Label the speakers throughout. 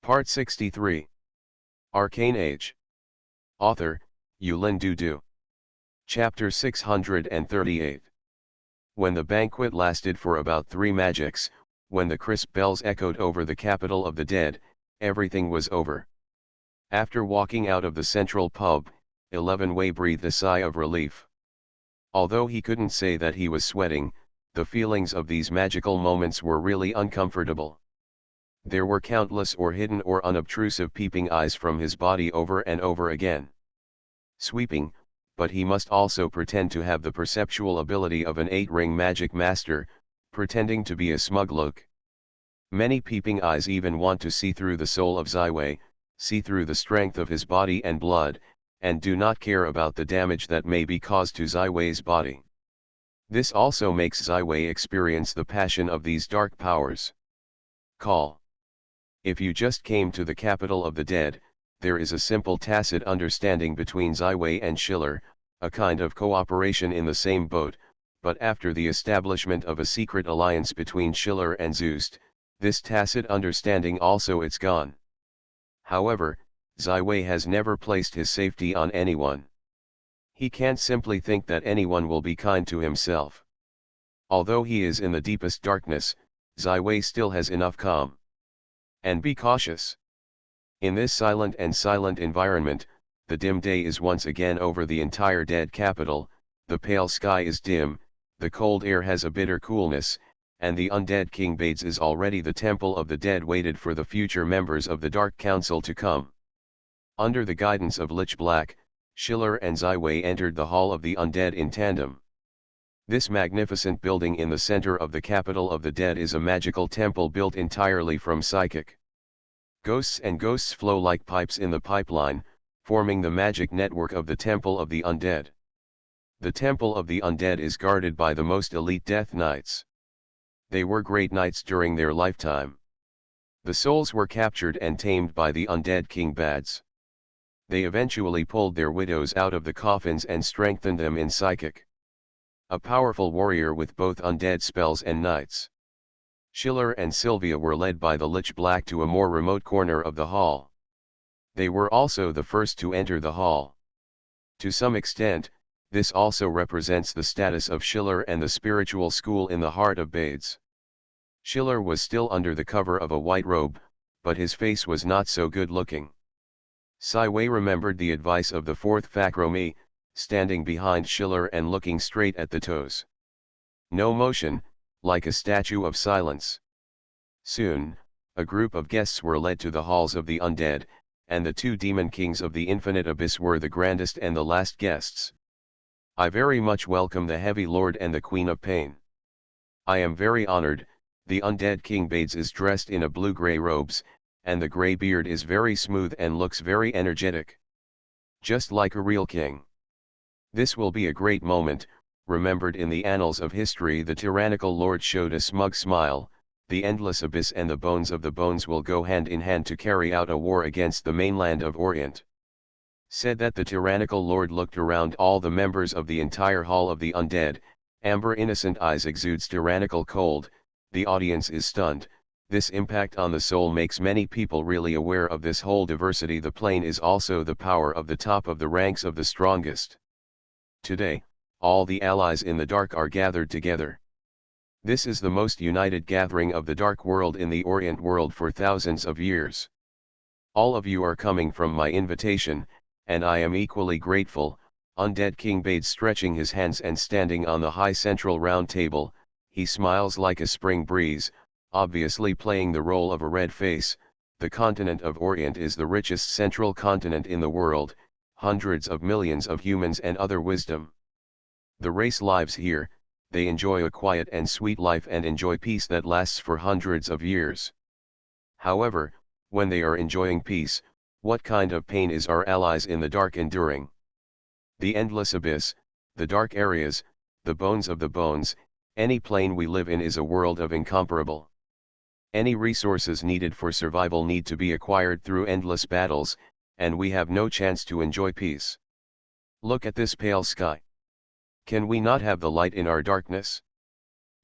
Speaker 1: Part 63. Arcane Age. Author, Yulin Dudu. Chapter 638. When the banquet lasted for about 3 magics, when the crisp bells echoed over the capital of the dead, everything was over. After walking out of the central pub, 11-Way breathed a sigh of relief. Although he couldn't say that he was sweating, the feelings of these magical moments were really uncomfortable. There were countless or hidden or unobtrusive peeping eyes from his body over and over again. Sweeping, but he must also pretend to have the perceptual ability of an 8-ring magic master, pretending to be a smug look. Many peeping eyes even want to see through the soul of Ziwei, see through the strength of his body and blood, and do not care about the damage that may be caused to Ziwei's body. This also makes Ziwei experience the passion of these dark powers. Call. If you just came to the capital of the dead, there is a simple tacit understanding between Ziwei and Schiller, a kind of cooperation in the same boat, but after the establishment of a secret alliance between Schiller and Zoost, this tacit understanding also is gone. However, Ziwei has never placed his safety on anyone. He can't simply think that anyone will be kind to himself. Although he is in the deepest darkness, Ziwei still has enough calm. And be cautious. In this silent environment, the dim day is once again over the entire dead capital, the pale sky is dim, the cold air has a bitter coolness, and the undead King Bades is already the temple of the dead waited for the future members of the Dark Council to come. Under the guidance of Lich Black, Schiller and Ziwei entered the Hall of the Undead in tandem. This magnificent building in the center of the capital of the dead is a magical temple built entirely from psychic ghosts, and ghosts flow like pipes in the pipeline, forming the magic network of the Temple of the Undead. The Temple of the Undead is guarded by the most elite Death Knights. They were great knights during their lifetime. The souls were captured and tamed by the undead King Bades. They eventually pulled their widows out of the coffins and strengthened them in psychic. A powerful warrior with both undead spells and knights. Schiller and Sylvia were led by the Lich Black to a more remote corner of the hall. They were also the first to enter the hall. To some extent, this also represents the status of Schiller and the spiritual school in the heart of Bades. Schiller was still under the cover of a white robe, but his face was not so good looking. Ziwei remembered the advice of the fourth Fakromi, standing behind Schiller and looking straight at the toes. No motion, like a statue of silence. Soon, a group of guests were led to the halls of the undead, and the 2 demon kings of the infinite abyss were the grandest and the last guests. I very much welcome the Heavy Lord and the Queen of Pain. I am very honored. The undead King Bades is dressed in a blue-gray robes, and the gray beard is very smooth and looks very energetic. Just like a real king. This will be a great moment, remembered in the annals of history. The tyrannical lord showed a smug smile. The endless abyss and the bones of the bones will go hand in hand to carry out a war against the mainland of Orient. Said that the tyrannical lord looked around all the members of the entire hall of the undead, amber innocent eyes exudes tyrannical cold, the audience is stunned. This impact on the soul makes many people really aware of this whole diversity. The plane is also the power of the top of the ranks of the strongest. Today, all the allies in the dark are gathered together. This is the most united gathering of the dark world in the Orient world for thousands of years. All of you are coming from my invitation, and I am equally grateful. Undead King Bades stretching his hands and standing on the high central round table, he smiles like a spring breeze, obviously playing the role of a red face. The continent of Orient is the richest central continent in the world, hundreds of millions of humans and other wisdom. The race lives here, they enjoy a quiet and sweet life and enjoy peace that lasts for hundreds of years. However, when they are enjoying peace, what kind of pain is our allies in the dark enduring? The endless abyss, the dark areas, the bones of the bones, any plane we live in is a world of incomparable. Any resources needed for survival need to be acquired through endless battles, and we have no chance to enjoy peace. Look at this pale sky. Can we not have the light in our darkness?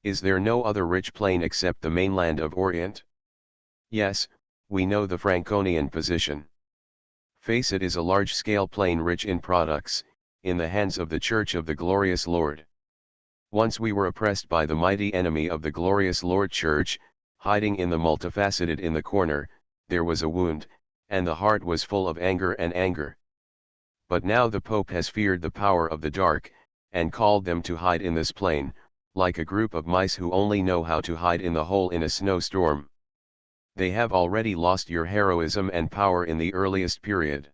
Speaker 1: Is there no other rich plane except the mainland of Orient? Yes, We know the Franconian position. Face it is a large-scale plain rich in products, in the hands of the Church of the Glorious Lord. Once we were oppressed by the mighty enemy of the Glorious Lord Church, hiding in the multifaceted in the corner, there was a wound, and the heart was full of anger and anger. But now the Pope has feared the power of the dark, and called them to hide in this plain, like a group of mice who only know how to hide in the hole in a snowstorm. They have already lost your heroism and power in the earliest period.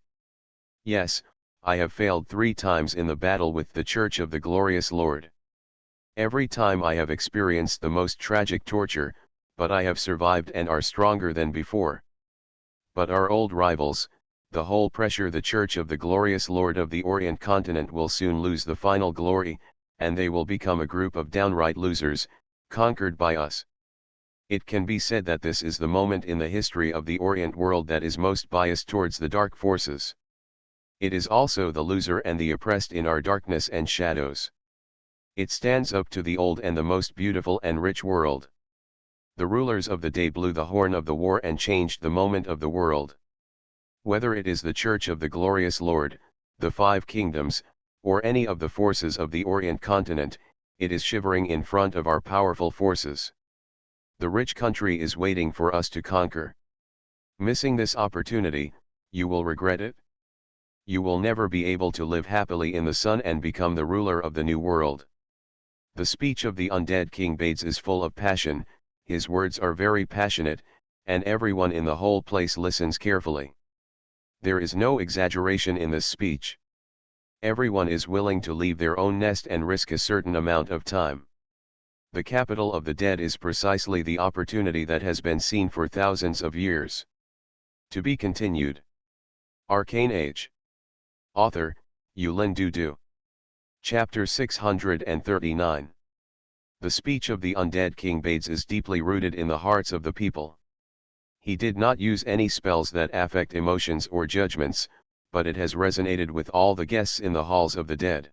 Speaker 1: Yes, I have failed 3 times in the battle with the Church of the Glorious Lord. Every time I have experienced the most tragic torture, but I have survived and are stronger than before. But our old rivals, the whole pressure the Church of the Glorious Lord of the Orient continent will soon lose the final glory, and they will become a group of downright losers, conquered by us. It can be said that this is the moment in the history of the Orient world that is most biased towards the dark forces. It is also the loser and the oppressed in our darkness and shadows. It stands up to the old and the most beautiful and rich world. The rulers of the day blew the horn of the war and changed the moment of the world. Whether it is the Church of the Glorious Lord, the 5 kingdoms, or any of the forces of the Orient continent, it is shivering in front of our powerful forces. The rich country is waiting for us to conquer. Missing this opportunity, you will regret it. You will never be able to live happily in the sun and become the ruler of the new world. The speech of the undead King Bades is full of passion, his words are very passionate, and everyone in the whole place listens carefully. There is no exaggeration in this speech. Everyone is willing to leave their own nest and risk a certain amount of time. The capital of the dead is precisely the opportunity that has been seen for thousands of years. To be continued. Arcane Age. Author, Yulin Dudu. Chapter 639. The speech of the undead King Bades is deeply rooted in the hearts of the people. He did not use any spells that affect emotions or judgments, but it has resonated with all the guests in the halls of the dead.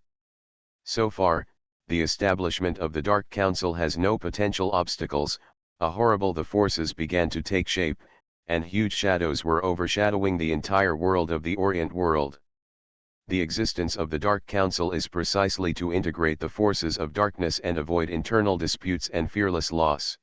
Speaker 1: So far, the establishment of the Dark Council has no potential obstacles. The forces began to take shape, and huge shadows were overshadowing the entire world of the Orient world. The existence of the Dark Council is precisely to integrate the forces of darkness and avoid internal disputes and fearless loss.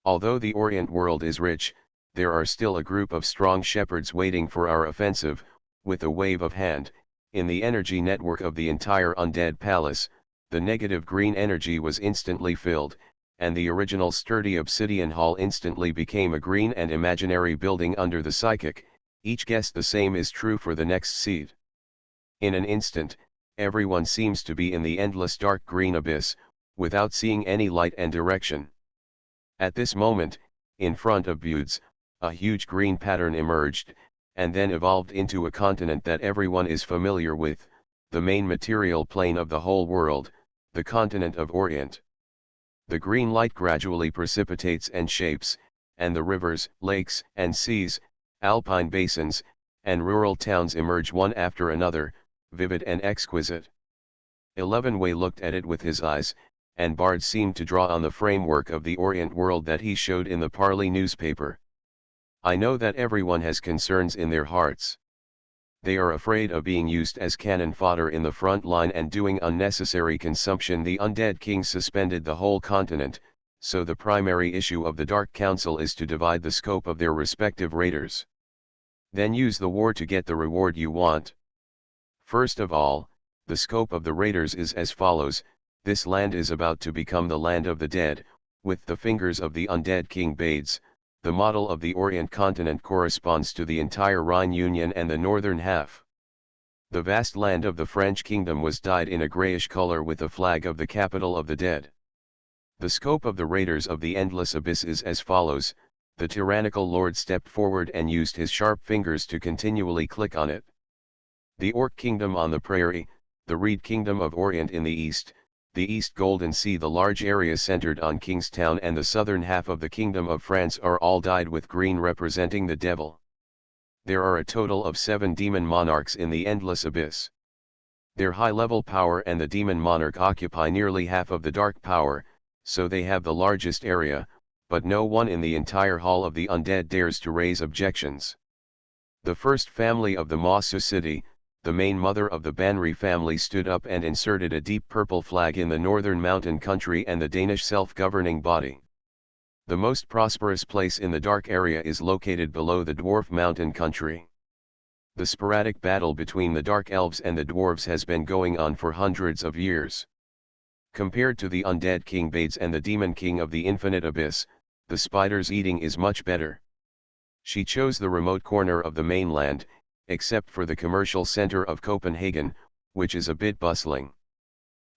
Speaker 1: Although the Orient world is rich, there are still a group of strong shepherds waiting for our offensive. With a wave of hand, in the energy network of the entire undead palace, the negative green energy was instantly filled, and the original sturdy obsidian hall instantly became a green and imaginary building under the psychic. Each guessed the same is true for the next seed. In an instant, everyone seems to be in the endless dark green abyss, without seeing any light and direction. At this moment, in front of Budes, a huge green pattern emerged, and then evolved into a continent that everyone is familiar with, the main material plane of the whole world, the continent of Orient. The green light gradually precipitates and shapes, and the rivers, lakes, and seas, alpine basins, and rural towns emerge one after another, vivid and exquisite. 11 looked at it with his eyes, and Bard seemed to draw on the framework of the Orient world that he showed in the Parley newspaper. I know that everyone has concerns in their hearts. They are afraid of being used as cannon fodder in the front line and doing unnecessary consumption. The undead king suspended the whole continent, so the primary issue of the Dark Council is to divide the scope of their respective raiders. Then use the war to get the reward you want. First of all, the scope of the raiders is as follows: this land is about to become the land of the dead, with the fingers of the undead King Bades. The model of the Orient continent corresponds to the entire Rhine Union and the northern half. The vast land of the French kingdom was dyed in a grayish color with the flag of the capital of the dead. The scope of the raiders of the endless abyss is as follows: the tyrannical lord stepped forward and used his sharp fingers to continually click on it. The Orc kingdom on the prairie, the Reed kingdom of Orient in the east, the East Golden Sea, the large area centered on Kingstown, and the southern half of the Kingdom of France are all dyed with green, representing the devil. There are a total of 7 demon monarchs in the endless abyss. Their high-level power and the demon monarch occupy nearly half of the dark power, so they have the largest area, but no one in the entire Hall of the Undead dares to raise objections. The first family of the Masu city, the main mother of the Banri family, stood up and inserted a deep purple flag in the northern mountain country and the Danish self-governing body. The most prosperous place in the dark area is located below the dwarf mountain country. The sporadic battle between the dark elves and the dwarves has been going on for hundreds of years. Compared to the undead king Bades and the demon king of the infinite abyss, the spider's eating is much better. She chose the remote corner of the mainland, except for the commercial center of Copenhagen, which is a bit bustling.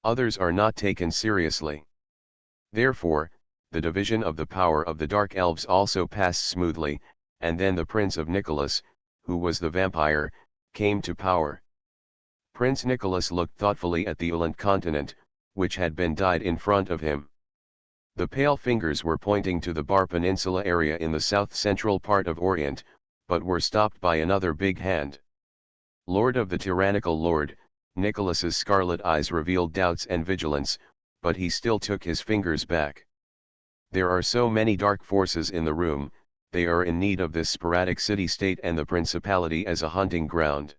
Speaker 1: Others are not taken seriously. Therefore, the division of the power of the dark elves also passed smoothly, and then the Prince of Nicholas, who was the vampire, came to power. Prince Nicholas looked thoughtfully at the Ulant continent, which had been dyed in front of him. The pale fingers were pointing to the Bar Peninsula area in the south-central part of Orient, but were stopped by another big hand. Lord of the tyrannical lord, Nicholas's scarlet eyes revealed doubts and vigilance, but he still took his fingers back. There are so many dark forces in the room, they are in need of this sporadic city-state and the principality as a hunting ground.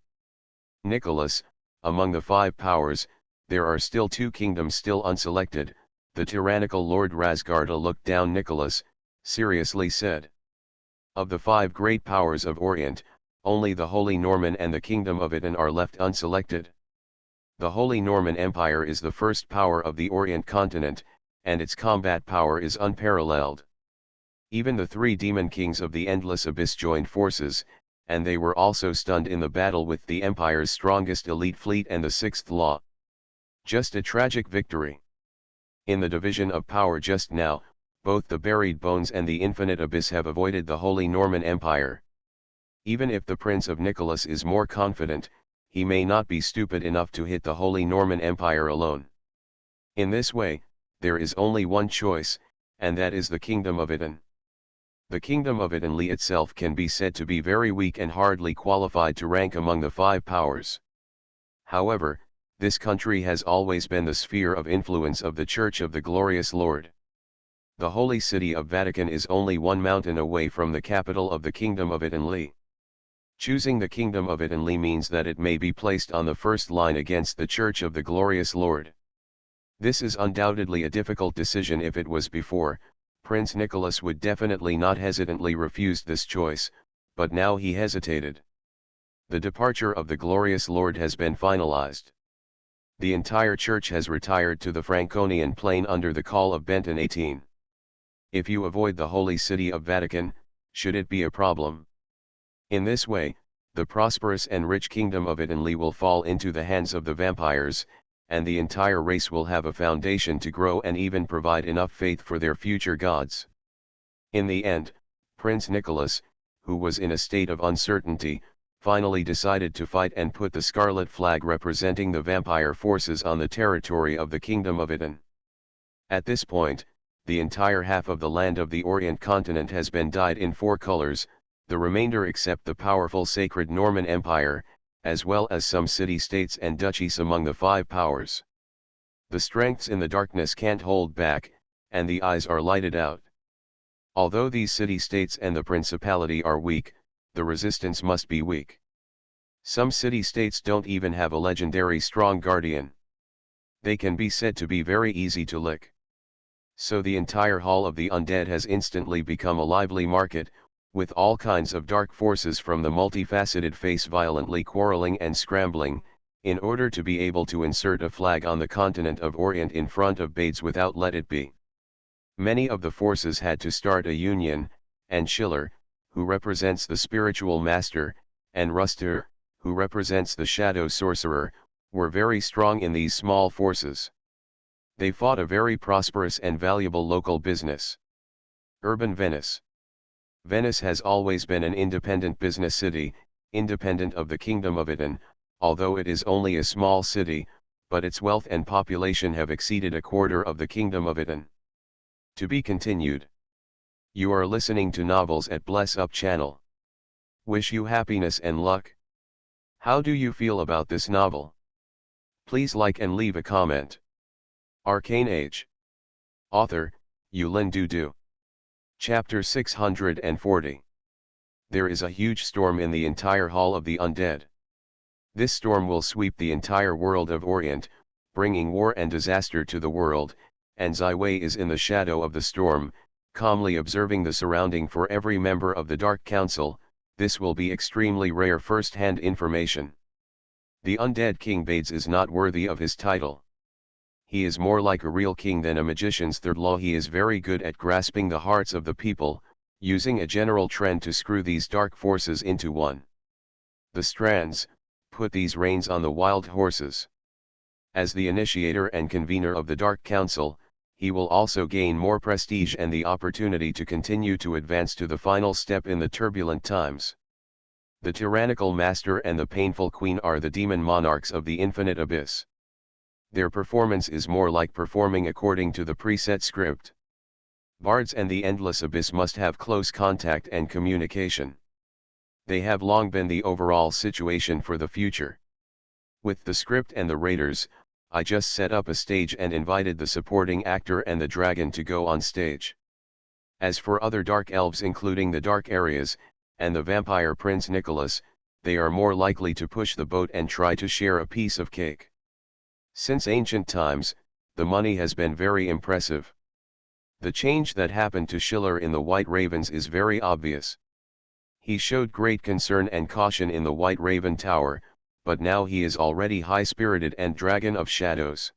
Speaker 1: Nicholas, among the five powers, there are still two kingdoms still unselected. The tyrannical Lord Rasgarda looked down Nicholas, seriously said. Of the five great powers of Orient, only the Holy Norman and the Kingdom of Itan are left unselected. The Holy Norman Empire is the first power of the Orient continent, and its combat power is unparalleled. Even the three demon kings of the Endless Abyss joined forces, and they were also stunned in the battle with the Empire's strongest elite fleet and the Sixth Law. Just a tragic victory. In the division of power just now, both the Buried Bones and the Infinite Abyss have avoided the Holy Norman Empire. Even if the Prince of Nicholas is more confident, he may not be stupid enough to hit the Holy Norman Empire alone. In this way, there is only one choice, and that is the Kingdom of Itan. The Kingdom of Itanli itself can be said to be very weak and hardly qualified to rank among the five powers. However, this country has always been the sphere of influence of the Church of the Glorious Lord. The holy city of Vatican is only one mountain away from the capital of the Kingdom of Itanli. Choosing the Kingdom of Itanli means that it may be placed on the first line against the Church of the Glorious Lord. This is undoubtedly a difficult decision. If it was before, Prince Nicholas would definitely not hesitantly refuse this choice, but now he hesitated. The departure of the Glorious Lord has been finalized. The entire church has retired to the Franconian plain under the call of Benton 18. If you avoid the holy city of Vatican, should it be a problem? In this way, the prosperous and rich Kingdom of Itanli will fall into the hands of the vampires, and the entire race will have a foundation to grow and even provide enough faith for their future gods. In the end, Prince Nicholas, who was in a state of uncertainty, finally decided to fight and put the scarlet flag representing the vampire forces on the territory of the Kingdom of Itan. At this point, the entire half of the land of the Orient continent has been dyed in four colors, the remainder except the powerful sacred Norman Empire, as well as some city-states and duchies among the five powers. The strengths in the darkness can't hold back, and the eyes are lighted out. Although these city-states and the principality are weak, the resistance must be weak. Some city-states don't even have a legendary strong guardian. They can be said to be very easy to lick. So the entire Hall of the Undead has instantly become a lively market, with all kinds of dark forces from the multifaceted face violently quarreling and scrambling, in order to be able to insert a flag on the continent of Orient in front of Bades without let it be. Many of the forces had to start a union, and Schiller, who represents the spiritual master, and Ruster, who represents the shadow sorcerer, were very strong in these small forces. They fought a very prosperous and valuable local business. Urban Venice. Venice has always been an independent business city, independent of the Kingdom of Itan, although it is only a small city, but its wealth and population have exceeded a quarter of the Kingdom of Itan. To be continued. You are listening to Novels at Bless Up channel. Wish you happiness and luck. How do you feel about this novel? Please like and leave a comment. Arcane Age. Author, Yulin Dudu. Chapter 640. There is a huge storm in the entire Hall of the Undead. This storm will sweep the entire world of Orient, bringing war and disaster to the world, and Ziwei is in the shadow of the storm, calmly observing the surrounding. For every member of the Dark Council, this will be extremely rare first-hand information. The Undead King Bades is not worthy of his title. He is more like a real king than a magician's third law. He is very good at grasping the hearts of the people, using a general trend to screw these dark forces into one. The strands, put these reins on the wild horses. As the initiator and convener of the Dark Council, he will also gain more prestige and the opportunity to continue to advance to the final step in the turbulent times. The tyrannical master and the painful queen are the demon monarchs of the infinite abyss. Their performance is more like performing according to the preset script. Bards and the endless abyss must have close contact and communication. They have long been the overall situation for the future. With the script and the raiders, I just set up a stage and invited the supporting actor and the dragon to go on stage. As for other dark elves including the dark areas, and the vampire prince Nicholas, they are more likely to push the boat and try to share a piece of cake. Since ancient times, the money has been very impressive. The change that happened to Schiller in the White Ravens is very obvious. He showed great concern and caution in the White Raven Tower, but now he is already high-spirited and dragon of shadows.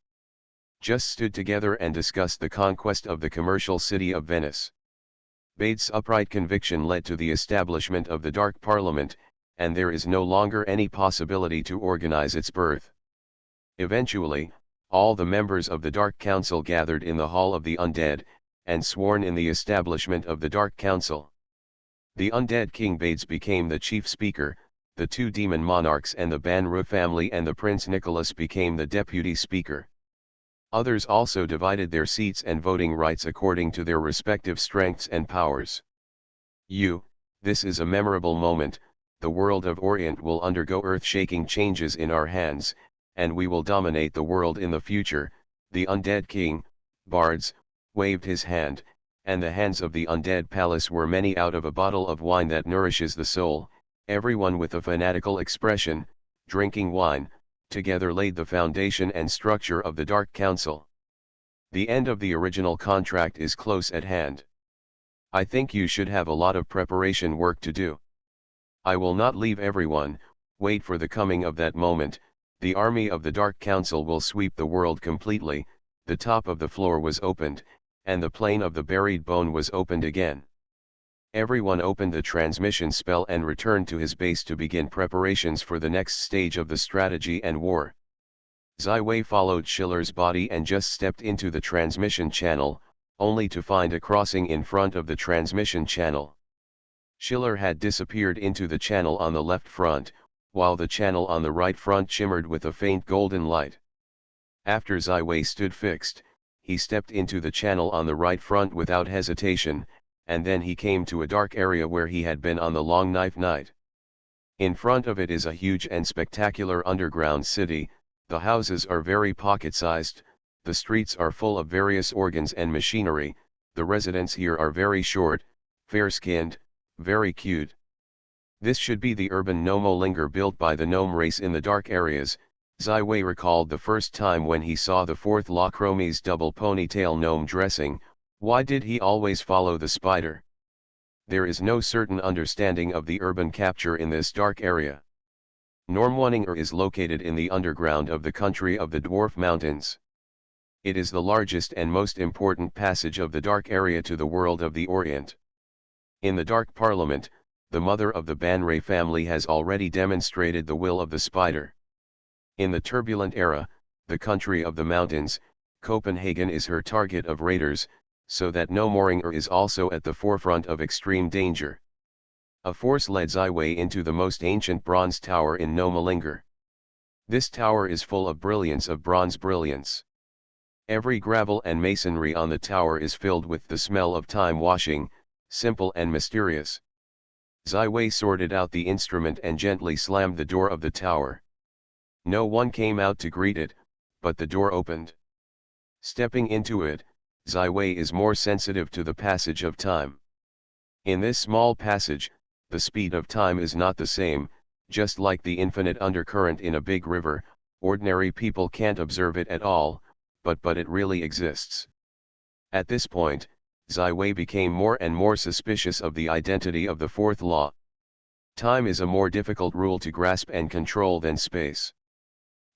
Speaker 1: Just stood together and discussed the conquest of the commercial city of Venice. Bades' upright conviction led to the establishment of the Dark Parliament, and there is no longer any possibility to organize its birth. Eventually, all the members of the Dark Council gathered in the Hall of the Undead, and sworn in the establishment of the Dark Council. The Undead King Bades became the chief speaker, the two demon monarchs and the Banru family and the Prince Nicholas became the deputy speaker. Others also divided their seats and voting rights according to their respective strengths and powers. This is a memorable moment. The world of Orient will undergo earth-shaking changes in our hands, and we will dominate the world in the future. The Undead King, Bards, waved his hand, and the hands of the Undead Palace were many out of a bottle of wine that nourishes the soul, everyone with a fanatical expression, drinking wine, together laid the foundation and structure of the Dark Council. The end of the original contract is close at hand. I think you should have a lot of preparation work to do. I will not leave everyone, wait for the coming of that moment. The army of the Dark Council will sweep the world completely. The top of the floor was opened, and the plane of the buried bone was opened again. Everyone opened the transmission spell and returned to his base to begin preparations for the next stage of the strategy and war. Ziwei followed Schiller's body and just stepped into the transmission channel, only to find a crossing in front of the transmission channel. Schiller had disappeared into the channel on the left front, while the channel on the right front shimmered with a faint golden light. After Ziwei stood fixed, he stepped into the channel on the right front without hesitation, and then he came to a dark area where he had been on the long knife night. In front of it is a huge and spectacular underground city. The houses are very pocket-sized, the streets are full of various organs and machinery, the residents here are very short, fair-skinned, very cute. This should be the urban Nomolinger built by the gnome race in the dark areas. Ziwei recalled the first time when he saw the fourth Lachrome's double ponytail gnome dressing. Why did he always follow the spider? There is no certain understanding of the urban capture in this dark area. Normwoninger is located in the underground of the country of the Dwarf Mountains. It is the largest and most important passage of the dark area to the world of the Orient. In the Dark Parliament, the mother of the Banray family has already demonstrated the will of the spider. In the turbulent era, the country of the mountains, Copenhagen is her target of raiders, so that Nomoringer is also at the forefront of extreme danger. A force led Ziwei into the most ancient bronze tower in Nomolinger. This tower is full of brilliance of bronze brilliance. Every gravel and masonry on the tower is filled with the smell of time washing, simple and mysterious. Ziwei sorted out the instrument and gently slammed the door of the tower. No one came out to greet it, but the door opened. Stepping into it, Ziwei is more sensitive to the passage of time. In this small passage, the speed of time is not the same, just like the infinite undercurrent in a big river, ordinary people can't observe it at all, but it really exists. At this point, Zai Wei became more and more suspicious of the identity of the fourth law. Time is a more difficult rule to grasp and control than space.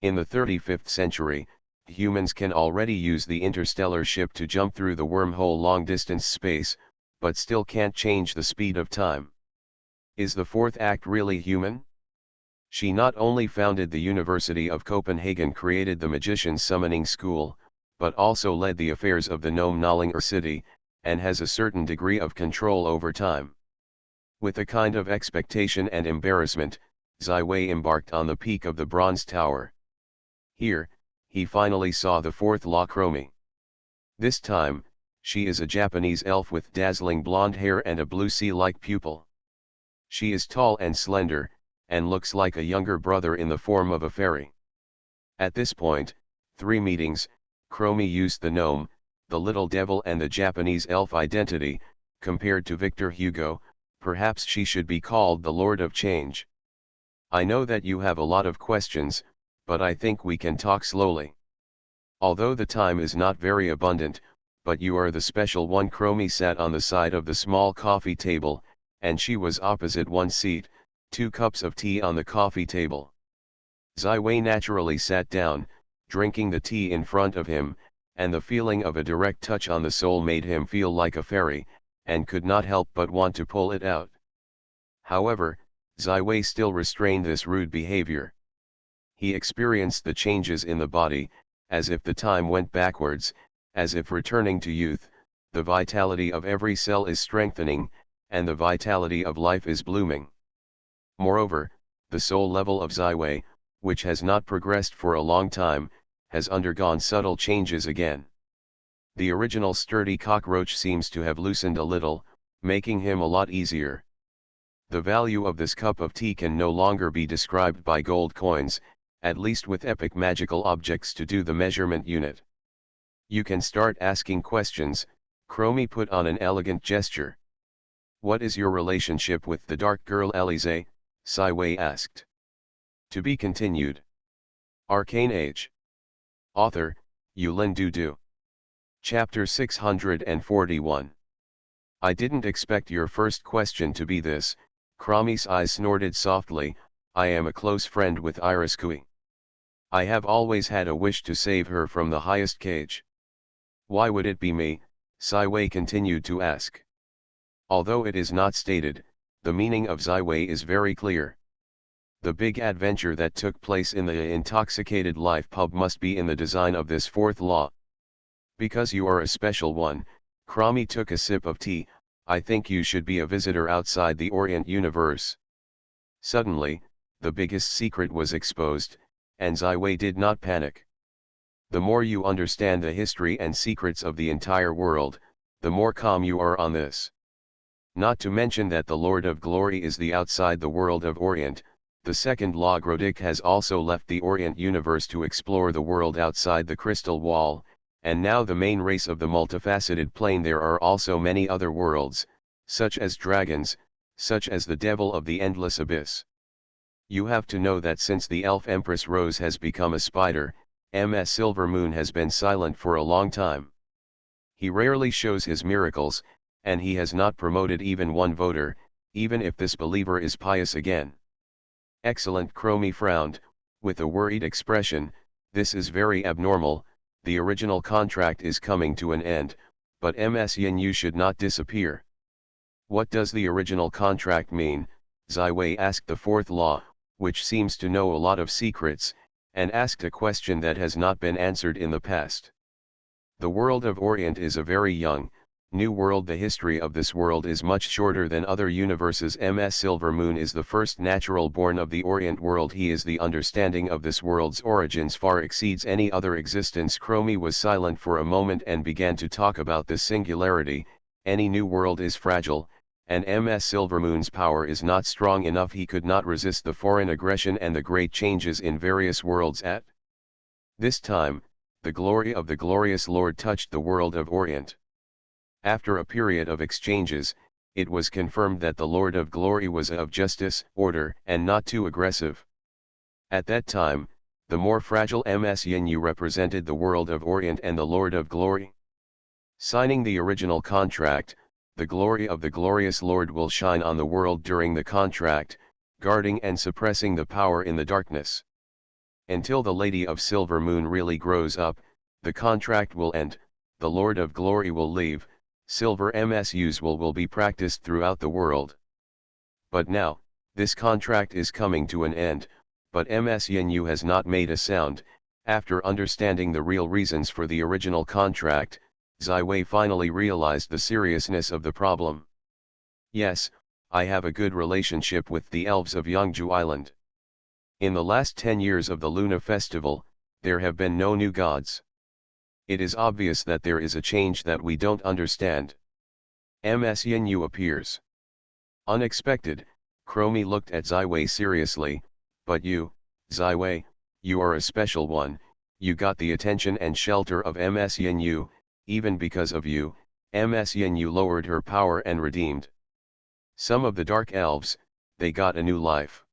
Speaker 1: In the 35th century, humans can already use the interstellar ship to jump through the wormhole long-distance space, but still can't change the speed of time. Is the fourth act really human? She not only founded the University of Copenhagen, created the Magician's Summoning School, but also led the affairs of the Nome Nalinger city, and has a certain degree of control over time. With a kind of expectation and embarrassment, Zai Wei embarked on the peak of the Bronze Tower. Here, he finally saw the fourth law Chromie. This time, she is a Japanese elf with dazzling blonde hair and a blue sea-like pupil. She is tall and slender, and looks like a younger brother in the form of a fairy. At this point, 3 meetings, Chromie used the gnome, the little devil and the Japanese elf identity. Compared to Victor Hugo, perhaps she should be called the Lord of Change. I know that you have a lot of questions, but I think we can talk slowly. Although the time is not very abundant, but you are the special one. Chromie sat on the side of the small coffee table, and she was opposite one seat, 2 cups of tea on the coffee table. Zai Wei naturally sat down, drinking the tea in front of him, and the feeling of a direct touch on the soul made him feel like a fairy, and could not help but want to pull it out. However, Zai Wei still restrained this rude behavior. He experienced the changes in the body, as if the time went backwards, as if returning to youth. The vitality of every cell is strengthening, and the vitality of life is blooming. Moreover, the soul level of Zai Wei, which has not progressed for a long time, has undergone subtle changes again. The original sturdy cockroach seems to have loosened a little, making him a lot easier. The value of this cup of tea can no longer be described by gold coins, at least with epic magical objects to do the measurement unit. You can start asking questions. Chromie put on an elegant gesture. What is your relationship with the dark girl Elise? Zai Wei asked. To be continued. Arcane Age. Author, Yulin Du. Chapter 641. I didn't expect your first question to be this. Chromie's eyes snorted softly. I am a close friend with Iris Kui. I have always had a wish to save her from the highest cage. Why would it be me? Zai Wei continued to ask. Although it is not stated, the meaning of Zai Wei is very clear. The big adventure that took place in the Intoxicated Life pub must be in the design of this fourth law. Because you are a special one, Chromie took a sip of tea. I think you should be a visitor outside the Orient universe. Suddenly, the biggest secret was exposed, and Zai Wei did not panic. The more you understand the history and secrets of the entire world, the more calm you are on this. Not to mention that the Lord of Glory is the outside the world of Orient. The second law Grodic has also left the Orient universe to explore the world outside the crystal wall, and now the main race of the multifaceted plane. There are also many other worlds, such as dragons, such as the devil of the endless abyss. You have to know that since the elf Empress Rose has become a spider, Ms. Silvermoon has been silent for a long time. He rarely shows his miracles, and he has not promoted even one voter, even if this believer is pious again. Excellent. Chromie frowned, with a worried expression. This is very abnormal. The original contract is coming to an end, but Ms. Yin, you should not disappear. What does the original contract mean? Zai Wei asked the fourth law, which seems to know a lot of secrets, and asked a question that has not been answered in the past. The world of Orient is a very young, new world. The history of this world is much shorter than other universes. Ms. Silvermoon is the first natural born of the Orient world. He is the understanding of this world's origins far exceeds any other existence. Chromie was silent for a moment and began to talk about this singularity. Any new world is fragile, and Ms. Silvermoon's power is not strong enough. He could not resist the foreign aggression and the great changes in various worlds at this time. The glory of the glorious Lord touched the world of Orient. After a period of exchanges, it was confirmed that the Lord of Glory was of justice, order, and not too aggressive. At that time, the more fragile Ms Yin represented the world of Orient and the Lord of Glory. Signing the original contract, the glory of the glorious Lord will shine on the world during the contract, guarding and suppressing the power in the darkness. Until the Lady of Silver Moon really grows up, the contract will end, the Lord of Glory will leave, silver MSUs will be practiced throughout the world. But now, this contract is coming to an end, but MS Yin has not made a sound. After understanding the real reasons for the original contract, Zai Wei finally realized the seriousness of the problem. Yes, I have a good relationship with the elves of Yangju Island. In the last 10 years of the Luna Festival, there have been no new gods. It is obvious that there is a change that we don't understand. MS Yin appears. Unexpected, Chromie looked at Zai Wei seriously, but you, Zai Wei, you are a special one, you got the attention and shelter of MS Yin, even because of you, MS Yin lowered her power and redeemed. Some of the dark elves, they got a new life.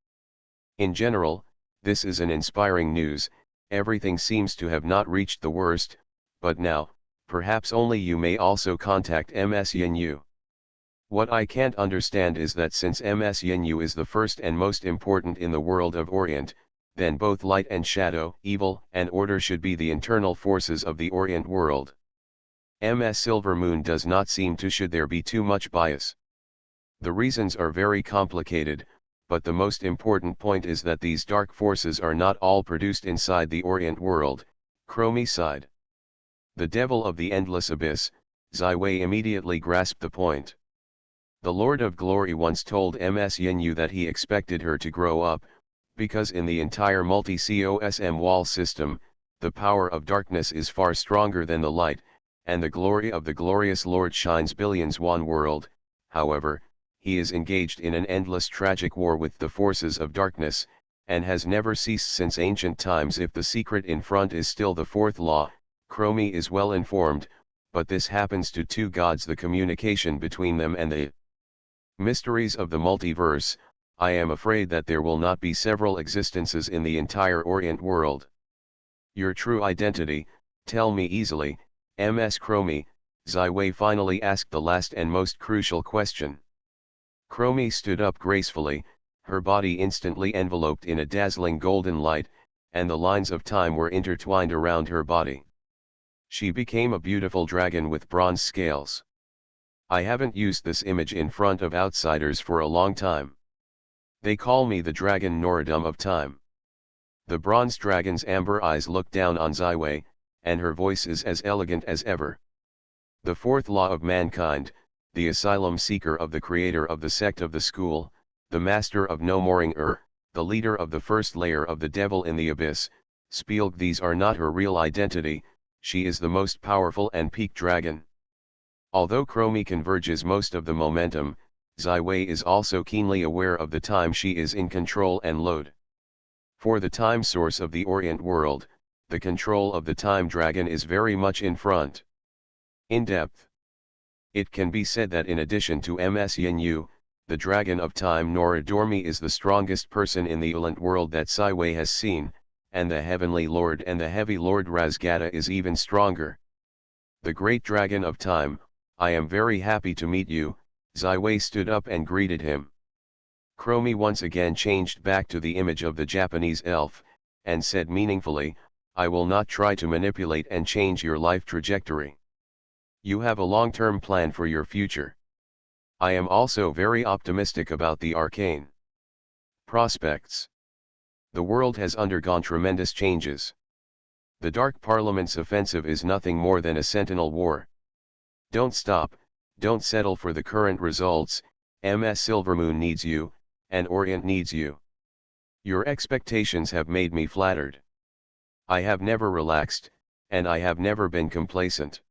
Speaker 1: In general, this is an inspiring news, everything seems to have not reached the worst, but now, perhaps only you may also contact MS Yin. What I can't understand is that since MS Yin is the first and most important in the world of Orient, then both light and shadow, evil and order should be the internal forces of the Orient world. MS Silver Moon does not seem to should there be too much bias. The reasons are very complicated, but the most important point is that these dark forces are not all produced inside the Orient world, Chromie sighed. The devil of the endless abyss, Zai Wei immediately grasped the point. The Lord of Glory once told MS Yin that he expected her to grow up, because in the entire multi-COSM wall system, the power of darkness is far stronger than the light, and the glory of the glorious Lord shines billions one world. However, he is engaged in an endless tragic war with the forces of darkness, and has never ceased since ancient times. If the secret in front is still the fourth law, Chromie is well informed, but this happens to two gods, the communication between them and the mysteries of the multiverse. I am afraid that there will not be several existences in the entire Orient world. Your true identity, tell me easily, MS Chromie, Zai Wei finally asked the last and most crucial question. Chromie stood up gracefully, her body instantly enveloped in a dazzling golden light, and the lines of time were intertwined around her body. She became a beautiful dragon with bronze scales. I haven't used this image in front of outsiders for a long time. They call me the Dragon Norodum of Time. The bronze dragon's amber eyes look down on Zai Wei, and her voice is as elegant as ever. The fourth law of mankind, the asylum seeker of the creator of the sect of the school, the master of no mooring the leader of the first layer of the devil in the abyss, Spielg. These are not her real identity, she is the most powerful and peak dragon. Although Chromie converges most of the momentum, Zai Wei is also keenly aware of the time she is in control and load. For the time source of the Orient world, the control of the time dragon is very much in front. In depth. It can be said that in addition to MS Yin, the dragon of time Norodormi is the strongest person in the Orient world that Zai Wei has seen, and the Heavenly Lord and the Heavy Lord Razgata is even stronger. The great dragon of time, I am very happy to meet you. Zai Wei stood up and greeted him. Chromie once again changed back to the image of the Japanese elf, and said meaningfully, I will not try to manipulate and change your life trajectory. You have a long-term plan for your future. I am also very optimistic about the arcane prospects. The world has undergone tremendous changes. The Dark Parliament's offensive is nothing more than a sentinel war. Don't stop, don't settle for the current results. MS Silvermoon needs you, and Orient needs you. Your expectations have made me flattered. I have never relaxed, and I have never been complacent.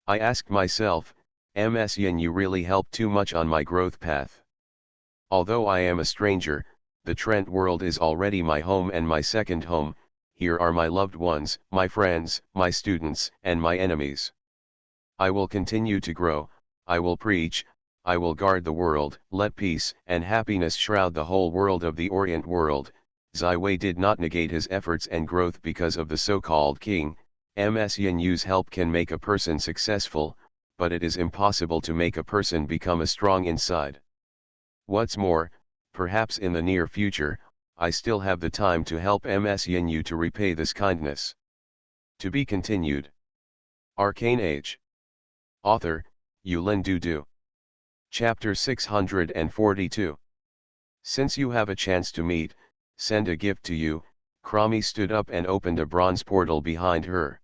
Speaker 1: I asked myself, MS Yin, you really helped too much on my growth path. Although I am a stranger, the Trent world is already my home and my second home. Here are my loved ones, my friends, my students, and my enemies. I will continue to grow, I will preach, I will guard the world. Let peace and happiness shroud the whole world of the Orient world. Zai Wei did not negate his efforts and growth because of the so-called king. Ms. Yin Yu's help can make a person successful, but it is impossible to make a person become a strong inside. What's more, perhaps in the near future, I still have the time to help Ms. Yin Yu to repay this kindness. To be continued. Arcane Age. Author, Yulin Du. Chapter 642. Since you have a chance to meet, send a gift to you. Cromie stood up and opened a bronze portal behind her.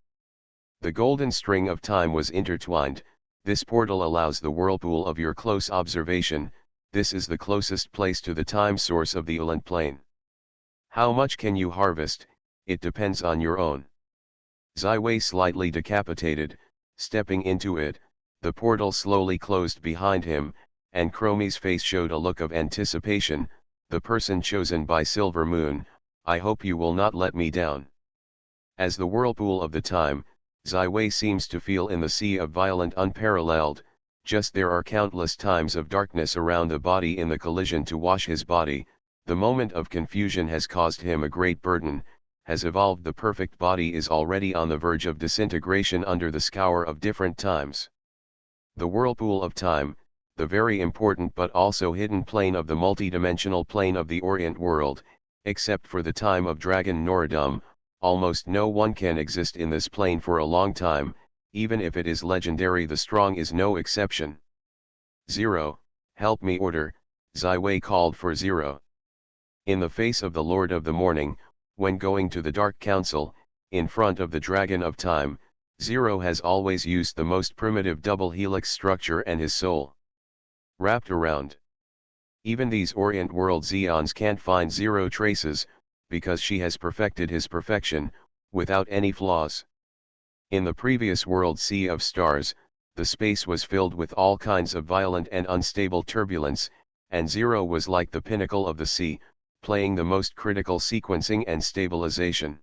Speaker 1: The golden string of time was intertwined. This portal allows the whirlpool of your close observation. This is the closest place to the time source of the Ulant plane. How much can you harvest? It depends on your own. Zai Wei slightly decapitated, stepping into it, the portal slowly closed behind him, and Cromie's face showed a look of anticipation. The person chosen by Silver Moon, I hope you will not let me down. As the whirlpool of the time, Zai Wei seems to feel in the sea of violent unparalleled, just there are countless times of darkness around the body in the collision to wash his body. The moment of confusion has caused him a great burden, has evolved the perfect body is already on the verge of disintegration under the scour of different times. The whirlpool of time, the very important but also hidden plane of the multidimensional plane of the Orient world, except for the time of Dragon Norodom, almost no one can exist in this plane for a long time, even if it is legendary. The strong is no exception. Zero, help me order, Zai Wei called for Zero. In the face of the Lord of the Morning, when going to the Dark Council, in front of the Dragon of Time, Zero has always used the most primitive double helix structure and his soul wrapped around. Even these Orient world Zeons can't find Zero traces, because she has perfected his perfection, without any flaws. In the previous world Sea of Stars, the space was filled with all kinds of violent and unstable turbulence, and Zero was like the pinnacle of the sea, playing the most critical sequencing and stabilization.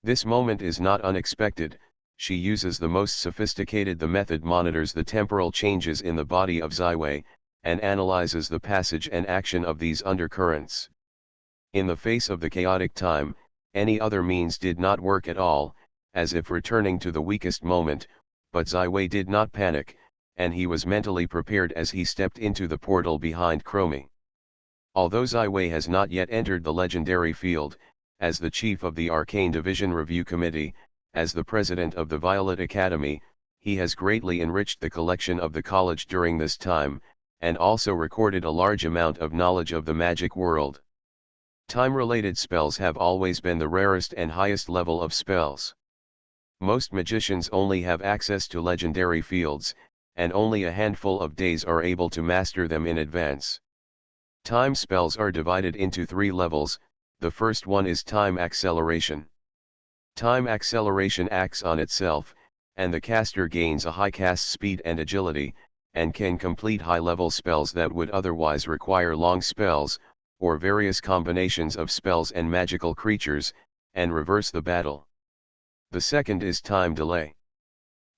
Speaker 1: This moment is not unexpected. She uses the most sophisticated. The method monitors the temporal changes in the body of Zai Wei, and analyzes the passage and action of these undercurrents. In the face of the chaotic time, any other means did not work at all, as if returning to the weakest moment, but Zai Wei did not panic, and he was mentally prepared as he stepped into the portal behind Cromie. Although Zai Wei has not yet entered the legendary field, as the chief of the Arcane Division Review Committee, as the president of the Violet Academy, he has greatly enriched the collection of the college during this time, and also recorded a large amount of knowledge of the magic world. Time-related spells have always been the rarest and highest level of spells. Most magicians only have access to legendary fields, and only a handful of days are able to master them in advance. Time spells are divided into 3 levels. The first one is time acceleration. Time acceleration acts on itself, and the caster gains a high cast speed and agility, and can complete high-level spells that would otherwise require long spells, or various combinations of spells and magical creatures, and reverse the battle. The second is time delay.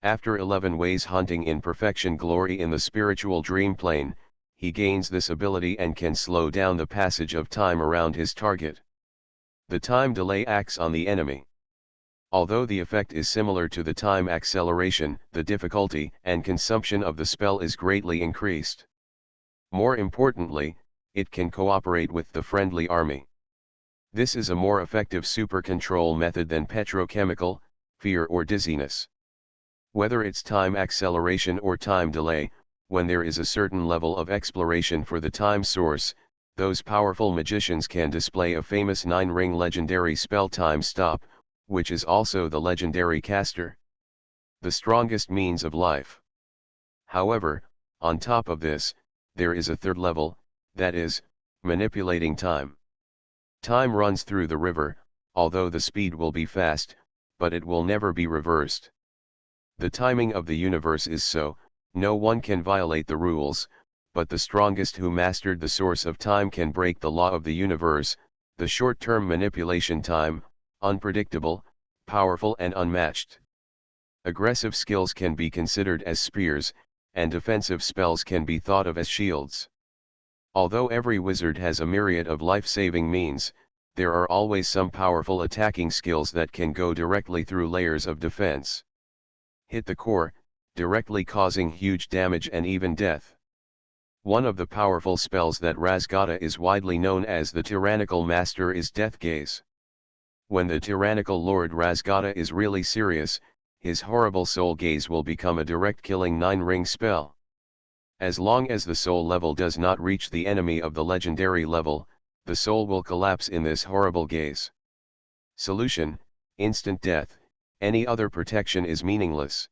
Speaker 1: After 11 ways hunting in perfection glory in the spiritual dream plane, he gains this ability and can slow down the passage of time around his target. The time delay acts on the enemy. Although the effect is similar to the time acceleration, the difficulty and consumption of the spell is greatly increased. More importantly, it can cooperate with the friendly army. This is a more effective super control method than petrochemical, fear or dizziness. Whether it's time acceleration or time delay, when there is a certain level of exploration for the time source, those powerful magicians can display a famous 9-ring legendary spell Time Stop, which is also the legendary caster. The strongest means of life. However, on top of this, there is a third level, that is, manipulating time. Time runs through the river, although the speed will be fast, but it will never be reversed. The timing of the universe is so, no one can violate the rules, but the strongest who mastered the source of time can break the law of the universe. The short-term manipulation time, unpredictable, powerful and unmatched. Aggressive skills can be considered as spears, and defensive spells can be thought of as shields. Although every wizard has a myriad of life-saving means, there are always some powerful attacking skills that can go directly through layers of defense. Hit the core, directly causing huge damage and even death. One of the powerful spells that Razgada is widely known as the Tyrannical Master is Death Gaze. When the tyrannical Lord Razgada is really serious, his horrible soul gaze will become a direct killing 9-ring spell. As long as the soul level does not reach the enemy of the legendary level, the soul will collapse in this horrible gaze. Solution: instant death. Any other protection is meaningless.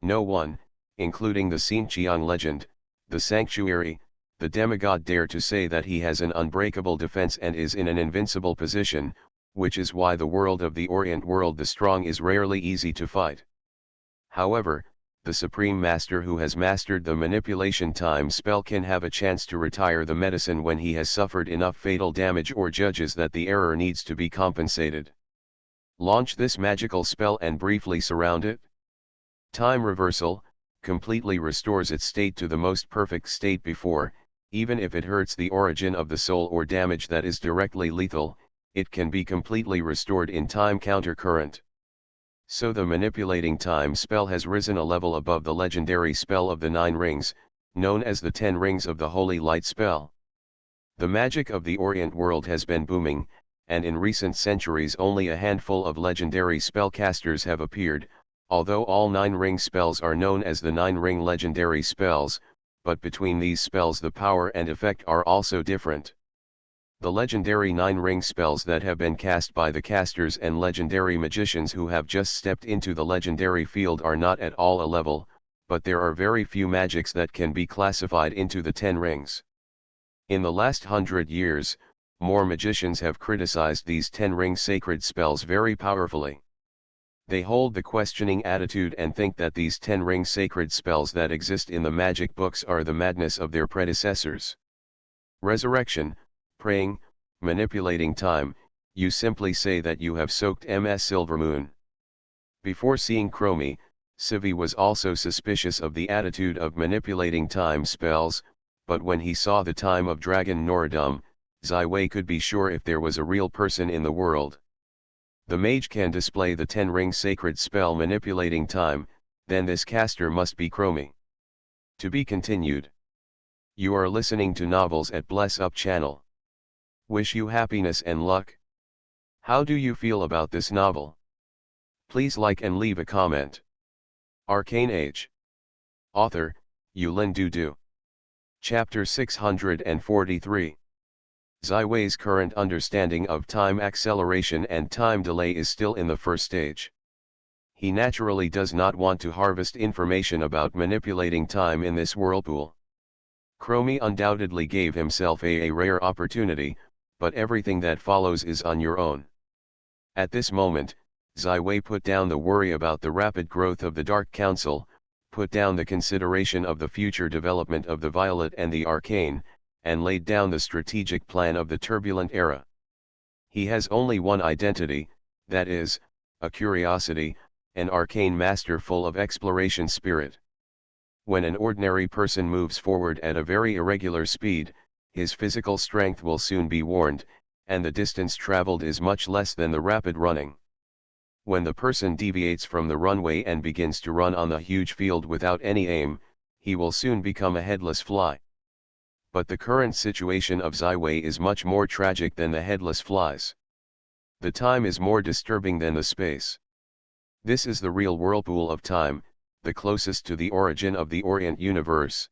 Speaker 1: No one, including the Xinqiang legend, the sanctuary, the demigod dare to say that he has an unbreakable defense and is in an invincible position, which is why the world of the Orient world the strong is rarely easy to fight. However, the Supreme Master who has mastered the manipulation time spell can have a chance to retire the medicine when he has suffered enough fatal damage or judges that the error needs to be compensated. Launch this magical spell and briefly surround it. Time Reversal completely restores its state to the most perfect state before, even if it hurts the origin of the soul or damage that is directly lethal, it can be completely restored in time counter current. So the manipulating time spell has risen a level above the legendary spell of the 9 rings, known as the 10 rings of the Holy Light spell. The magic of the Orient world has been booming, and in recent centuries only a handful of legendary spellcasters have appeared, although all 9-ring spells are known as the 9-ring legendary spells, but between these spells the power and effect are also different. The legendary 9-ring spells that have been cast by the casters and legendary magicians who have just stepped into the legendary field are not at all a level, but there are very few magics that can be classified into the 10 rings. In the last 100 years, more magicians have criticized these 10-ring sacred spells very powerfully. They hold the questioning attitude and think that these 10-ring sacred spells that exist in the magic books are the madness of their predecessors. Resurrection, praying, manipulating time, you simply say that you have soaked Ms. Silvermoon. Before seeing Chromie, Civi was also suspicious of the attitude of manipulating time spells, but when he saw the time of Dragon Norodom, Ziwei could be sure if there was a real person in the world. The mage can display the 10-ring sacred spell manipulating time, then this caster must be Chromie. To be continued. You are listening to Novels at Bless Up channel. Wish you happiness and luck. How do you feel about this novel? Please like and leave a comment. Arcane Age. Author, Yulin Dudu. Chapter 643. Ziwei's current understanding of time acceleration and time delay is still in the first stage. He naturally does not want to harvest information about manipulating time in this whirlpool. Chromie undoubtedly gave himself a rare opportunity, but everything that follows is on your own. At this moment, Ziwei put down the worry about the rapid growth of the Dark Council, put down the consideration of the future development of the Violet and the Arcane, and laid down the strategic plan of the turbulent era. He has only one identity, that is, a curiosity, an arcane master full of exploration spirit. When an ordinary person moves forward at a very irregular speed, his physical strength will soon be worn, and the distance traveled is much less than the rapid running. When the person deviates from the runway and begins to run on the huge field without any aim, he will soon become a headless fly. But the current situation of Ziwei is much more tragic than the headless flies. The time is more disturbing than the space. This is the real whirlpool of time, the closest to the origin of the Orient universe.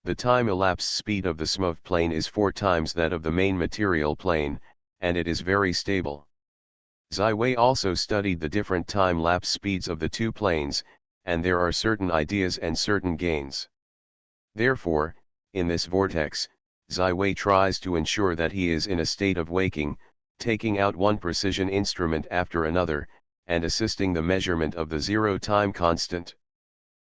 Speaker 1: The time elapsed speed of the SMOV plane is 4 times that of the main material plane, and it is very stable. Ziwei also studied the different time-lapse speeds of the two planes, and there are certain ideas and certain gains. Therefore, in this vortex, Ziwei tries to ensure that he is in a state of waking, taking out one precision instrument after another, and assisting the measurement of the zero time constant.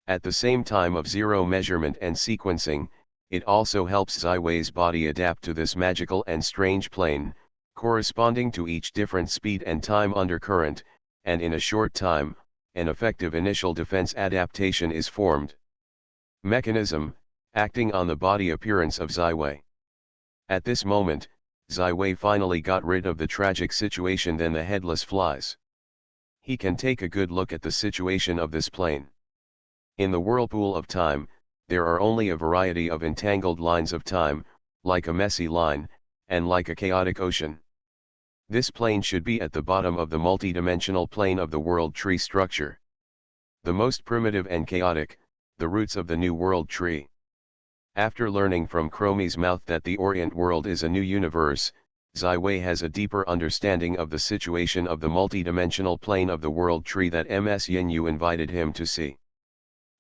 Speaker 1: At the same time of zero measurement and sequencing, it also helps Ziwei's body adapt to this magical and strange plane, corresponding to each different speed and time under current, and in a short time, an effective initial defense adaptation is formed. Mechanism, acting on the body appearance of Ziwei. At this moment, Ziwei finally got rid of the tragic situation than the headless flies. He can take a good look at the situation of this plane. In the whirlpool of time, there are only a variety of entangled lines of time, like a messy line, and like a chaotic ocean. This plane should be at the bottom of the multidimensional plane of the world tree structure. The most primitive and chaotic, the roots of the new world tree. After learning from Chromie's mouth that the Orient world is a new universe, Ziwei has a deeper understanding of the situation of the multidimensional plane of the world tree that Ms Yinyu invited him to see.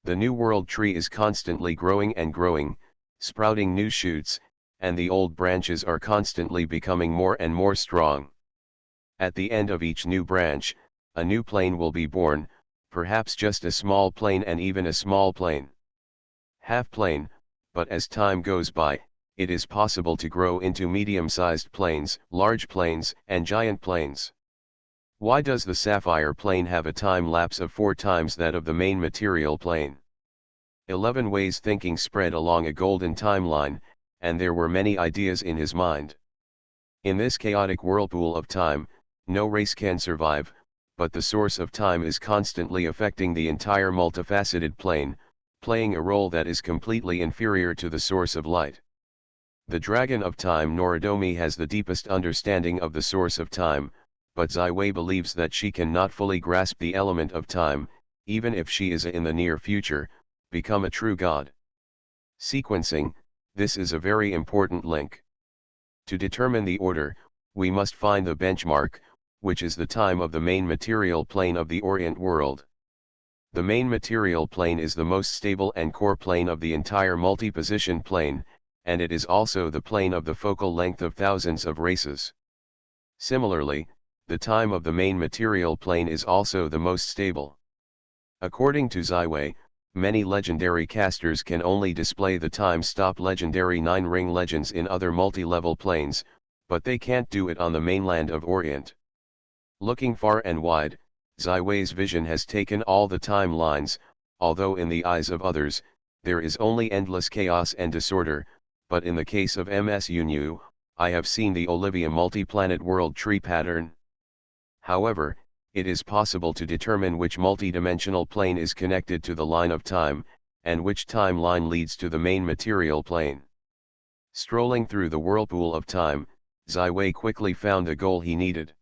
Speaker 1: The new world tree is constantly growing and growing, sprouting new shoots, and the old branches are constantly becoming more and more strong. At the end of each new branch, a new plane will be born, perhaps just a small plane and even a small plane. Half plane, but as time goes by, it is possible to grow into medium-sized planes, large planes, and giant planes. Why does the sapphire plane have a time lapse of 4 times that of the main material plane? 11 ways thinking spread along a golden timeline, and there were many ideas in his mind. In this chaotic whirlpool of time, no race can survive, but the source of time is constantly affecting the entire multifaceted plane, playing a role that is completely inferior to the source of light. The Dragon of Time Noridomi has the deepest understanding of the source of time, but Ziwei believes that she cannot fully grasp the element of time, even if she is in the near future, become a true god. Sequencing, this is a very important link. To determine the order, we must find the benchmark, which is the time of the main material plane of the Orient world. The main material plane is the most stable and core plane of the entire multi-position plane, and it is also the plane of the focal length of thousands of races. Similarly, the time of the main material plane is also the most stable. According to Ziwei, many legendary casters can only display the time-stop legendary 9-ring legends in other multi-level planes, but they can't do it on the mainland of Orient. Looking far and wide, Ziwei's vision has taken all the timelines, although in the eyes of others, there is only endless chaos and disorder, but in the case of Ms Yinyu, I have seen the Olivia multi-planet world tree pattern. However, it is possible to determine which multidimensional plane is connected to the line of time, and which timeline leads to the main material plane. Strolling through the whirlpool of time, Ziwei quickly found the goal he needed.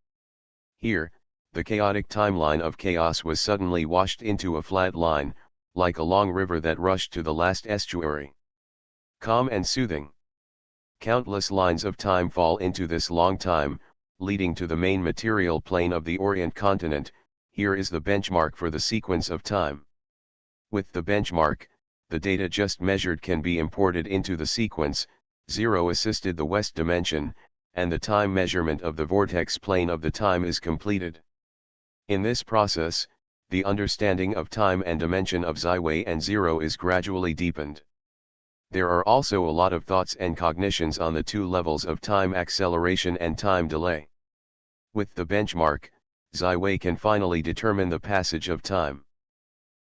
Speaker 1: Here, the chaotic timeline of chaos was suddenly washed into a flat line, like a long river that rushed to the last estuary. Calm and soothing. Countless lines of time fall into this long time, leading to the main material plane of the Orient continent. Here is the benchmark for the sequence of time. With the benchmark, the data just measured can be imported into the sequence. 0 assisted the west dimension, and the time measurement of the vortex plane of the time is completed. In this process, the understanding of time and dimension of Ziwei and 0 is gradually deepened. There are also a lot of thoughts and cognitions on the 2 levels of time acceleration and time delay. With the benchmark, Ziwei can finally determine the passage of time.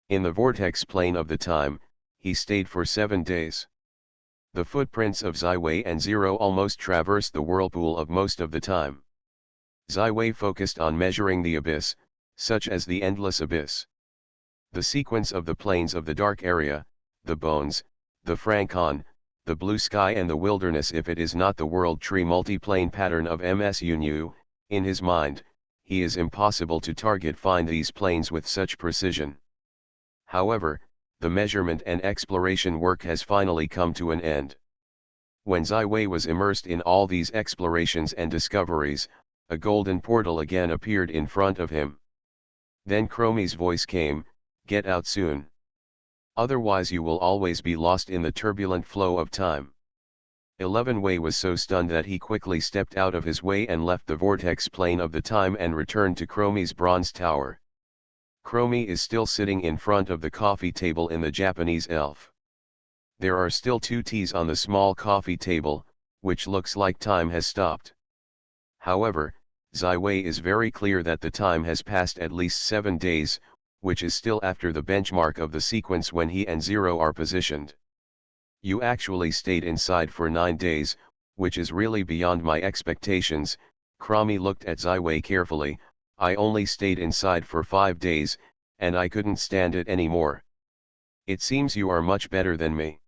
Speaker 1: In the vortex plane of the time, he stayed for 7 days. The footprints of Ziwei and 0 almost traversed the whirlpool of most of the time. Ziwei focused on measuring the abyss, such as the endless abyss. The sequence of the planes of the dark area, the bones, the Francon, the blue sky and the wilderness. If it is not the world tree multiplane pattern of Ms Yinyu, in his mind, he is impossible to find these planes with such precision. However, the measurement and exploration work has finally come to an end. When Ziwei was immersed in all these explorations and discoveries, a golden portal again appeared in front of him. Then Chromie's voice came, "Get out soon. Otherwise you will always be lost in the turbulent flow of time." 11 Wei was so stunned that he quickly stepped out of his way and left the vortex plane of the time and returned to Chromie's bronze tower. Chromie is still sitting in front of the coffee table in the Japanese elf. There are still 2 teas on the small coffee table, which looks like time has stopped. However, Ziwei is very clear that the time has passed at least 7 days, which is still after the benchmark of the sequence when he and Zero are positioned. You actually stayed inside for 9 days, which is really beyond my expectations. Cromie looked at Ziwei carefully. I only stayed inside for 5 days, and I couldn't stand it anymore. It seems you are much better than me.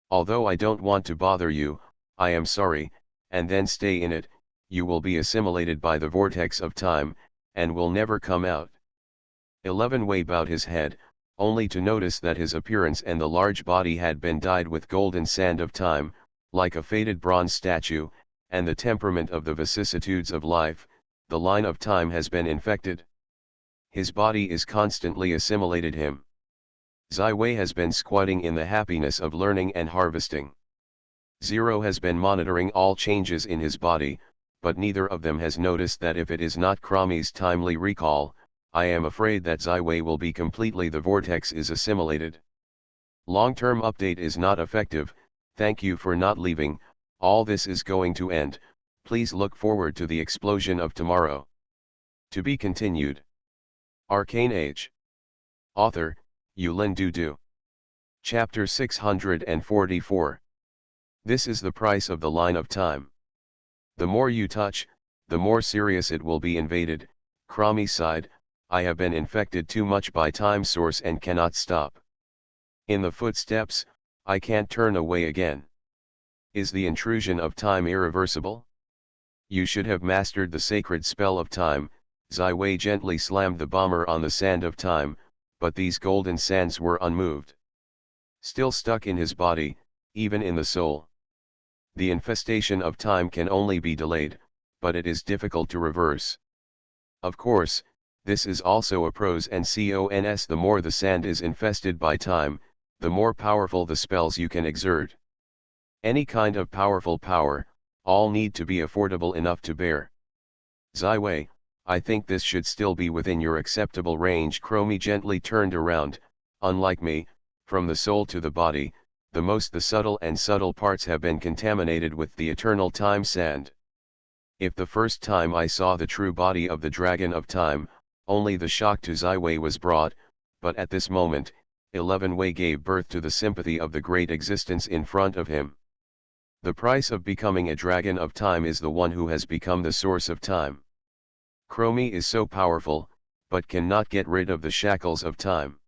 Speaker 1: Although I don't want to bother you, I am sorry, and then stay in it, you will be assimilated by the vortex of time, and will never come out. 11 Wei bowed his head, only to notice that his appearance and the large body had been dyed with golden sand of time, like a faded bronze statue, and the temperament of the vicissitudes of life, the line of time has been infected. His body is constantly assimilated him. Ziwei has been squatting in the happiness of learning and harvesting. Zero has been monitoring all changes in his body, but neither of them has noticed that if it is not Cromie's timely recall, I am afraid that Ziwei will be completely the vortex is assimilated. Long-term update is not effective, thank you for not leaving, all this is going to end, please look forward to the explosion of tomorrow. To be continued. Arcane Age. Author, Yulin Dudu. Chapter 644. This is the price of the line of time. The more you touch, the more serious it will be invaded. Cromie sighed, I have been infected too much by time source and cannot stop. In the footsteps, I can't turn away again. Is the intrusion of time irreversible? You should have mastered the sacred spell of time. Ziwei gently slammed the bomber on the sand of time, but these golden sands were unmoved. Still stuck in his body, even in the soul. The infestation of time can only be delayed, but it is difficult to reverse. Of course, this is also a pros and cons. The more the sand is infested by time, the more powerful the spells you can exert. Any kind of powerful power, all need to be affordable enough to bear. Ziwei, I think this should still be within your acceptable range. Cromie gently turned around. Unlike me, from the soul to the body, the subtle parts have been contaminated with the eternal time sand. If the first time I saw the true body of the dragon of time, only the shock to Ziwei was brought, but at this moment, 11 Wei gave birth to the sympathy of the great existence in front of him. The price of becoming a dragon of time is the one who has become the source of time. Cromie is so powerful, but cannot get rid of the shackles of time.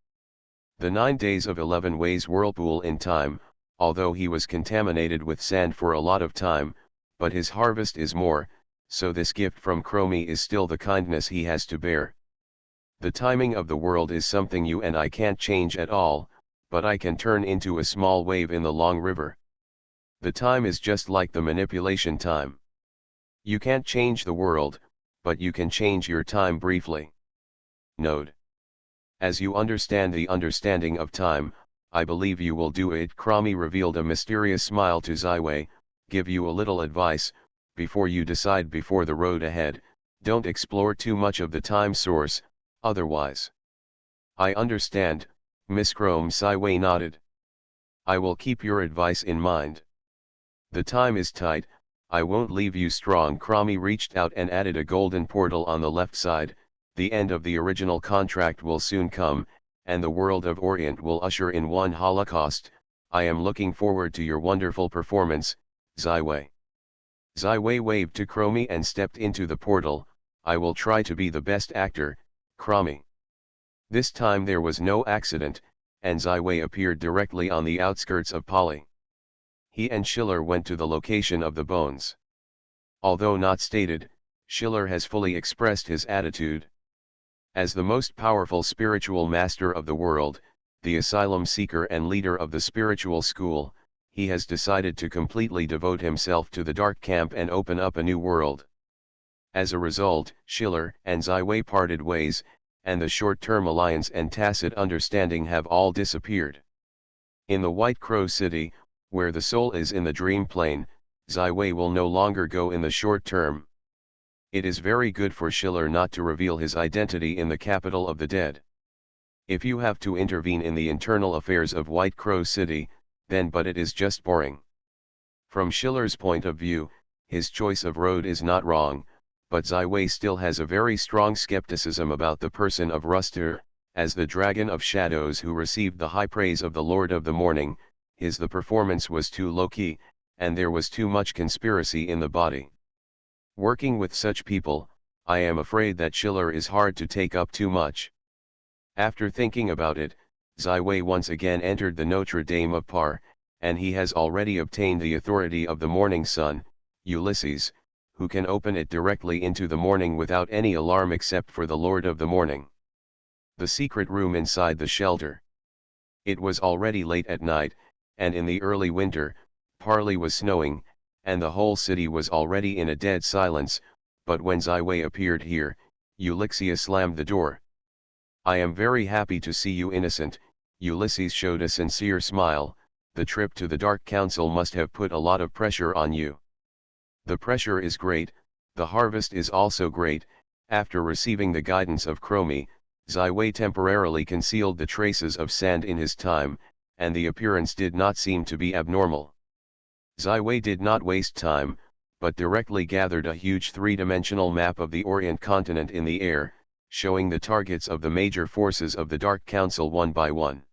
Speaker 1: The 9 days of 11 Wei's whirlpool in time, although he was contaminated with sand for a lot of time, but his harvest is more, so this gift from Cromie is still the kindness he has to bear. The timing of the world is something you and I can't change at all, but I can turn into a small wave in the long river. The time is just like the manipulation time. You can't change the world, but you can change your time briefly. Node. As you understand the understanding of time, I believe you will do it. Cromie revealed a mysterious smile to Ziwei, give you a little advice, before you decide before the road ahead, don't explore too much of the time source, otherwise. I understand, Miss Chrome. Ziwei nodded. I will keep your advice in mind. The time is tight, I won't leave you strong. Cromie reached out and added a golden portal on the left side. The end of the original contract will soon come, and the world of Orient will usher in one Holocaust. I am looking forward to your wonderful performance, Ziwei. Ziwei waved to Cromie and stepped into the portal. I will try to be the best actor, Cromie. This time there was no accident, and Ziwei appeared directly on the outskirts of Pali. He and Schiller went to the location of the bones. Although not stated, Schiller has fully expressed his attitude. As the most powerful spiritual master of the world, the asylum seeker and leader of the spiritual school, he has decided to completely devote himself to the dark camp and open up a new world. As a result, Schiller and Ziwei parted ways, and the short-term alliance and tacit understanding have all disappeared. In the White Crow City, where the soul is in the dream plane, Ziwei will no longer go in the short term. It is very good for Schiller not to reveal his identity in the capital of the dead. If you have to intervene in the internal affairs of White Crow City, then but it is just boring. From Schiller's point of view, his choice of road is not wrong, but Ziwei still has a very strong skepticism about the person of Ruster. as the dragon of shadows who received the high praise of the Lord of the Morning, the performance was too low-key, and there was too much conspiracy in the body. Working with such people, I am afraid that Schiller is hard to take up too much. After thinking about it, Ziwei once again entered the Notre Dame of Par, and he has already obtained the authority of the morning sun, Ulysses, who can open it directly into the morning without any alarm except for the Lord of the Morning. The secret room inside the shelter. It was already late at night, and in the early winter, partly was snowing, and the whole city was already in a dead silence, but when Ziwei appeared here, Ulysses slammed the door. "I am very happy to see you innocent," Ulysses showed a sincere smile. "The trip to the Dark Council must have put a lot of pressure on you." "The pressure is great, the harvest is also great." After receiving the guidance of Chromie, Ziwei temporarily concealed the traces of sand in his time, and the appearance did not seem to be abnormal. Ziwei did not waste time, but directly gathered a huge three-dimensional map of the Orient continent in the air, showing the targets of the major forces of the Dark Council one by one.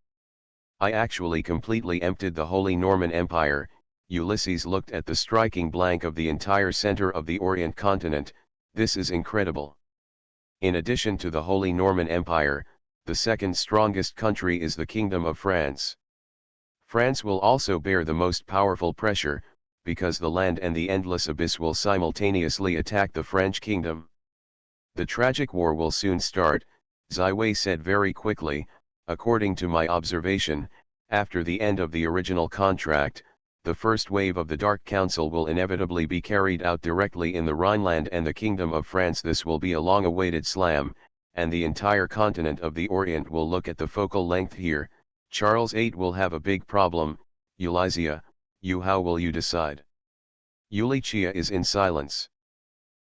Speaker 1: "I actually completely emptied the Holy Norman Empire." Ulysses looked at the striking blank of the entire center of the Orient continent. "This is incredible. In addition to the Holy Norman Empire, the second strongest country is the Kingdom of France. France will also bear the most powerful pressure, because the land and the endless abyss will simultaneously attack the French kingdom. The tragic war will soon start," Ziwei said very quickly. "According to my observation, after the end of the original contract, the first wave of the Dark Council will inevitably be carried out directly in the Rhineland and the Kingdom of France. This will be a long-awaited slam, and the entire continent of the Orient will look at the focal length here. Charles VIII will have a big problem. Ulysses, how will you decide?" Ulysses is in silence.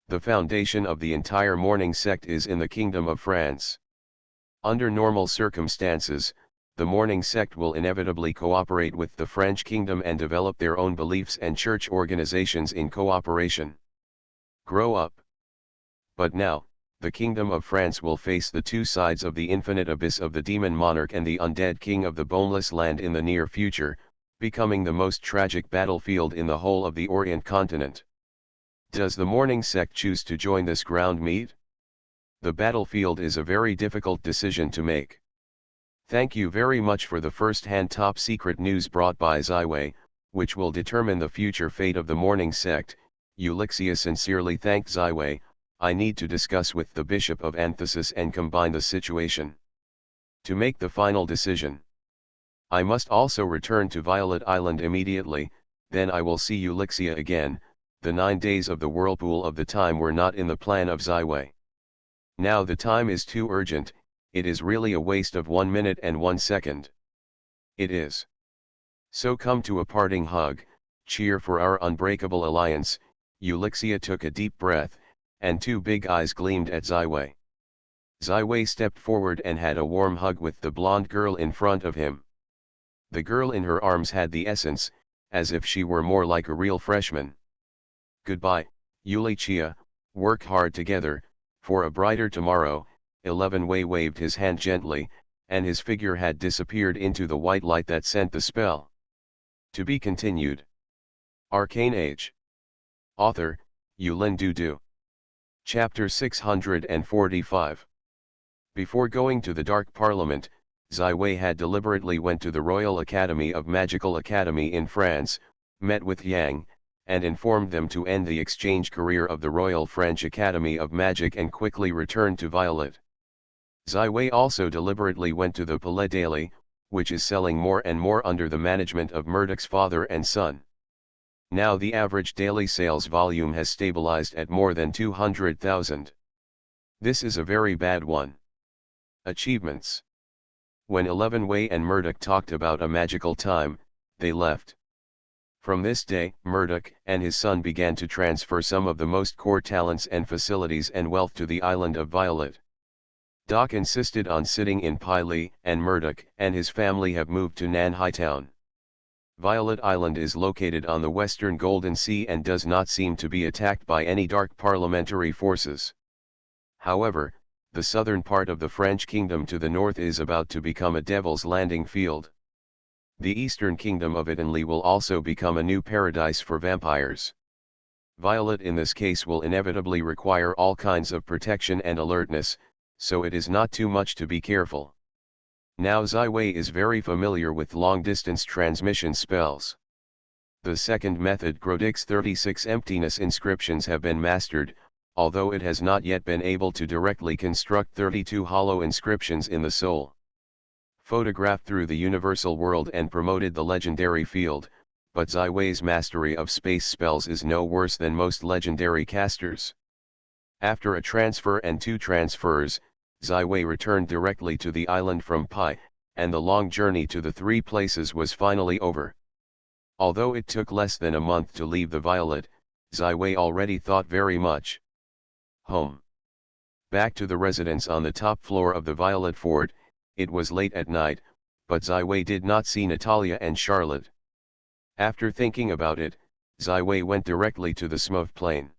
Speaker 1: "The foundation of the entire morning sect is in the Kingdom of France. Under normal circumstances, the morning sect will inevitably cooperate with the French kingdom and develop their own beliefs and church organizations in cooperation. Grow up. But now, the Kingdom of France will face the two sides of the infinite abyss of the demon monarch and the undead king of the boneless land in the near future, becoming the most tragic battlefield in the whole of the Orient continent. Does the morning sect choose to join this ground meet? The battlefield is a very difficult decision to make. Thank you very much for the first-hand top-secret news brought by Ziwei, which will determine the future fate of the morning sect." Ulysses sincerely thanked Ziwei. "I need to discuss with the Bishop of Anthesis and combine the situation to make the final decision. I must also return to Violet Island immediately, then I will see Ulysses again." The 9 days of the whirlpool of the time were not in the plan of Ziwei. Now the time is too urgent. It is really a waste of 1 minute and 1 second. It is. So come to a parting hug, cheer for our unbreakable alliance. Ulysses took a deep breath, and 2 big eyes gleamed at Ziwei. Ziwei stepped forward and had a warm hug with the blonde girl in front of him. The girl in her arms had the essence, as if she were more like a real freshman. "Goodbye, Ulysses, work hard together, for a brighter tomorrow." 11 Wei waved his hand gently, and his figure had disappeared into the white light that sent the spell. To be continued. Arcane Age. Author, Yulin Dudu. Chapter 645. Before going to the Dark Parliament, Ziwei had deliberately went to the Royal Academy of Magical Academy in France, met with Yang, and informed them to end the exchange career of the Royal French Academy of Magic and quickly return to Violet. Ziwei also deliberately went to the Palais Daily, which is selling more and more under the management of Murdoch's father and son. Now the average daily sales volume has stabilized at more than 200,000. This is a very bad one. Achievements. When 11 Wei and Murdoch talked about a magical time, they left. From this day, Murdoch and his son began to transfer some of the most core talents and facilities and wealth to the island of Violet. Doc insisted on sitting in Pili, and Murdoch and his family have moved to Nanhai Town. Violet Island is located on the western Golden Sea and does not seem to be attacked by any dark parliamentary forces. However, the southern part of the French kingdom to the north is about to become a devil's landing field. The eastern kingdom of Italy will also become a new paradise for vampires. Violet in this case will inevitably require all kinds of protection and alertness, so it is not too much to be careful. Now Ziwei is very familiar with long-distance transmission spells. The second method, Grodix 36 emptiness inscriptions, have been mastered, although it has not yet been able to directly construct 32 hollow inscriptions in the soul. Photographed through the universal world and promoted the legendary field, but Ziwei's mastery of space spells is no worse than most legendary casters. After a transfer and 2 transfers, Ziwei returned directly to the island from Pi, and the long journey to the 3 places was finally over. Although it took less than a month to leave the Violet, Ziwei already thought very much. Home. Back to the residence on the top floor of the Violet Fort. It was late at night, but Ziwei did not see Natalia and Charlotte. After thinking about it, Ziwei went directly to the Smurf plane.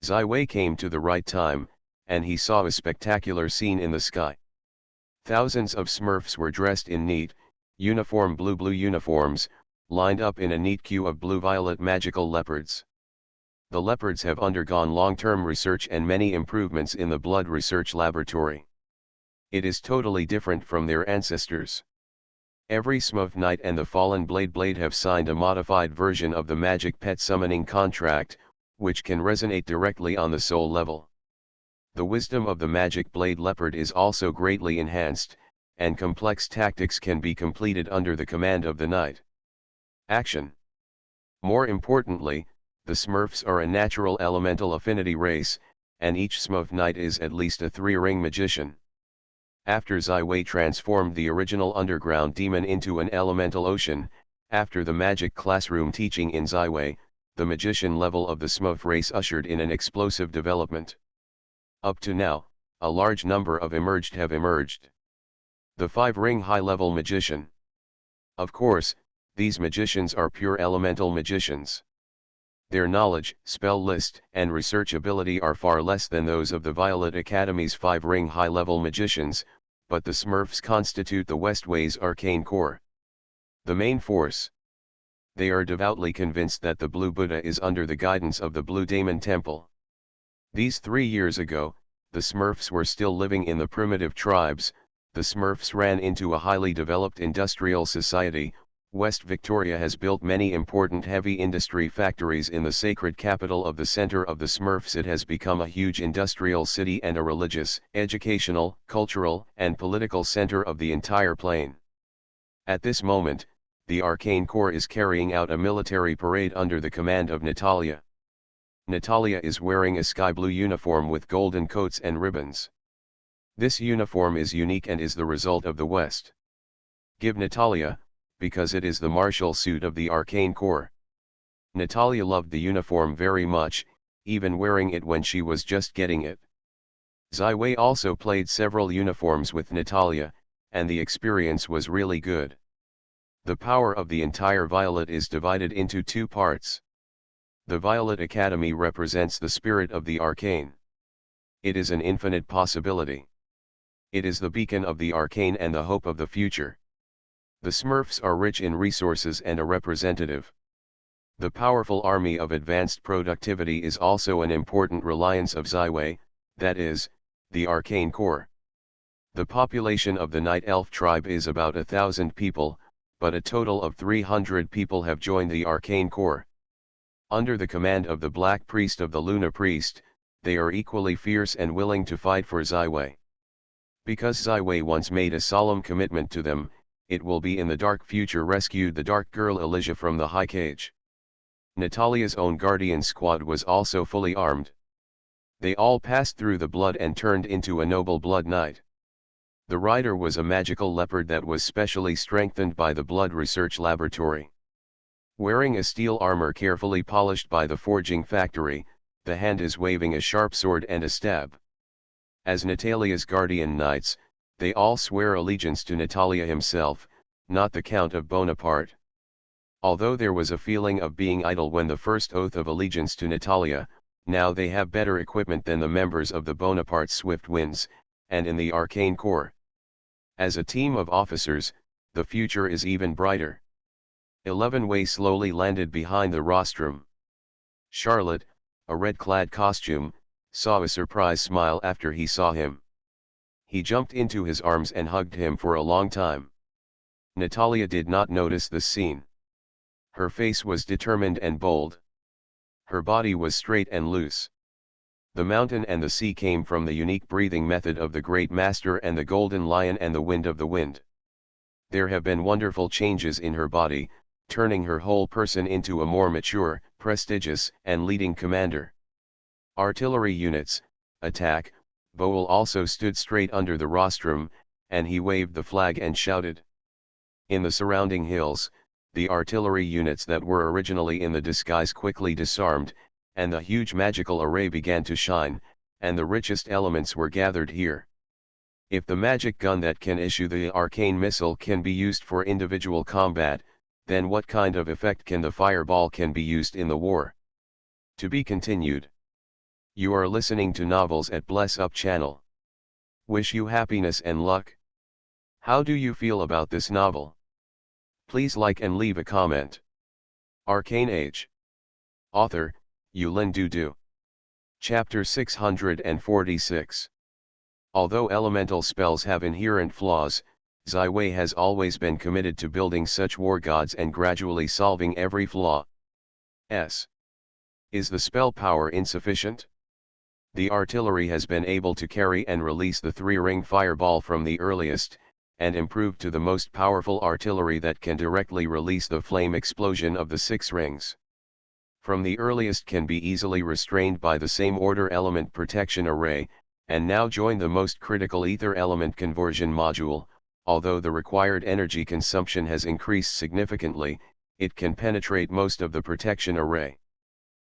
Speaker 1: Ziwei came to the right time, and he saw a spectacular scene in the sky. Thousands of Smurfs were dressed in neat, uniform blue uniforms, lined up in a neat queue of blue-violet magical leopards. The leopards have undergone long-term research and many improvements in the blood research laboratory. It is totally different from their ancestors. Every Smurf Knight and the Fallen Blade have signed a modified version of the magic pet summoning contract, which can resonate directly on the soul level. The wisdom of the magic blade leopard is also greatly enhanced, and complex tactics can be completed under the command of the knight. Action. More importantly, the Smurfs are a natural elemental affinity race, and each Smurf Knight is at least a 3-ring magician. After Ziwei transformed the original underground demon into an elemental ocean, after the magic classroom teaching in Ziwei, the magician level of the Smurf race ushered in an explosive development. Up to now, a large number of emerged have emerged. The 5-ring high-level magician. Of course, these magicians are pure elemental magicians. Their knowledge, spell list, and research ability are far less than those of the Violet Academy's 5-ring high-level magicians, but the Smurfs constitute the Westway's arcane core. The main force. They are devoutly convinced that the Blue Buddha is under the guidance of the Blue Daemon Temple. These 3 years ago, the Smurfs were still living in the primitive tribes. The Smurfs ran into a highly developed industrial society. West Victoria has built many important heavy industry factories in the sacred capital of the center of the Smurfs. It has become a huge industrial city and a religious, educational, cultural, and political center of the entire plain. At this moment, the Arcane Corps is carrying out a military parade under the command of Natalia. Natalia is wearing a sky blue uniform with golden coats and ribbons. This uniform is unique and is the result of the West. Give Natalia, because it is the martial suit of the Arcane Corps. Natalia loved the uniform very much, even wearing it when she was just getting it. Ziwei also played several uniforms with Natalia, and the experience was really good. The power of the entire Violet is divided into 2 parts. The Violet Academy represents the spirit of the arcane. It is an infinite possibility. It is the beacon of the arcane and the hope of the future. The Smurfs are rich in resources and a representative. The powerful army of advanced productivity is also an important reliance of Ziwei, that is, the Arcane Corps. The population of the Night Elf tribe is about 1,000 people, but a total of 300 people have joined the Arcane Corps. Under the command of the Black Priest of the Luna Priest, they are equally fierce and willing to fight for Ziwei. Because Ziwei once made a solemn commitment to them, it will be in the dark future rescued the dark girl Elijah from the high cage. Natalia's own guardian squad was also fully armed. They all passed through the blood and turned into a noble blood knight. The rider was a magical leopard that was specially strengthened by the blood research laboratory. Wearing a steel armor carefully polished by the forging factory, the hand is waving a sharp sword and a stab. As Natalia's guardian knights, they all swear allegiance to Natalia himself, not the Count of Bonaparte. Although there was a feeling of being idle when the first oath of allegiance to Natalia, now they have better equipment than the members of the Bonaparte Swift Winds, and in the Arcane Corps. As a team of officers, the future is even brighter. 11 Wei slowly landed behind the rostrum. Charlotte, a red-clad costume, saw a surprised smile after he saw him. He jumped into his arms and hugged him for a long time. Natalia did not notice this scene. Her face was determined and bold. Her body was straight and loose. The mountain and the sea came from the unique breathing method of the Great Master and the Golden Lion and the Wind of the Wind. There have been wonderful changes in her body, turning her whole person into a more mature, prestigious, and leading commander. Artillery units, attack! Boel also stood straight under the rostrum, and he waved the flag and shouted. In the surrounding hills, the artillery units that were originally in the disguise quickly disarmed, and the huge magical array began to shine, and the richest elements were gathered here. If the magic gun that can issue the arcane missile can be used for individual combat, then what kind of effect can the fireball can be used in the war? To be continued. You are listening to Novels at Bless Up channel. Wish you happiness and luck. How do you feel about this novel? Please like and leave a comment. Arcane Age. Author, Yulin Dudu. Chapter 646. Although elemental spells have inherent flaws, Zai Wei has always been committed to building such war gods and gradually solving every flaw. Is the spell power insufficient? The artillery has been able to carry and release the 3-ring fireball from the earliest, and improved to the most powerful artillery that can directly release the flame explosion of the 6 rings. From the earliest can be easily restrained by the same order element protection array, and now join the most critical ether element conversion module. Although the required energy consumption has increased significantly, it can penetrate most of the protection array.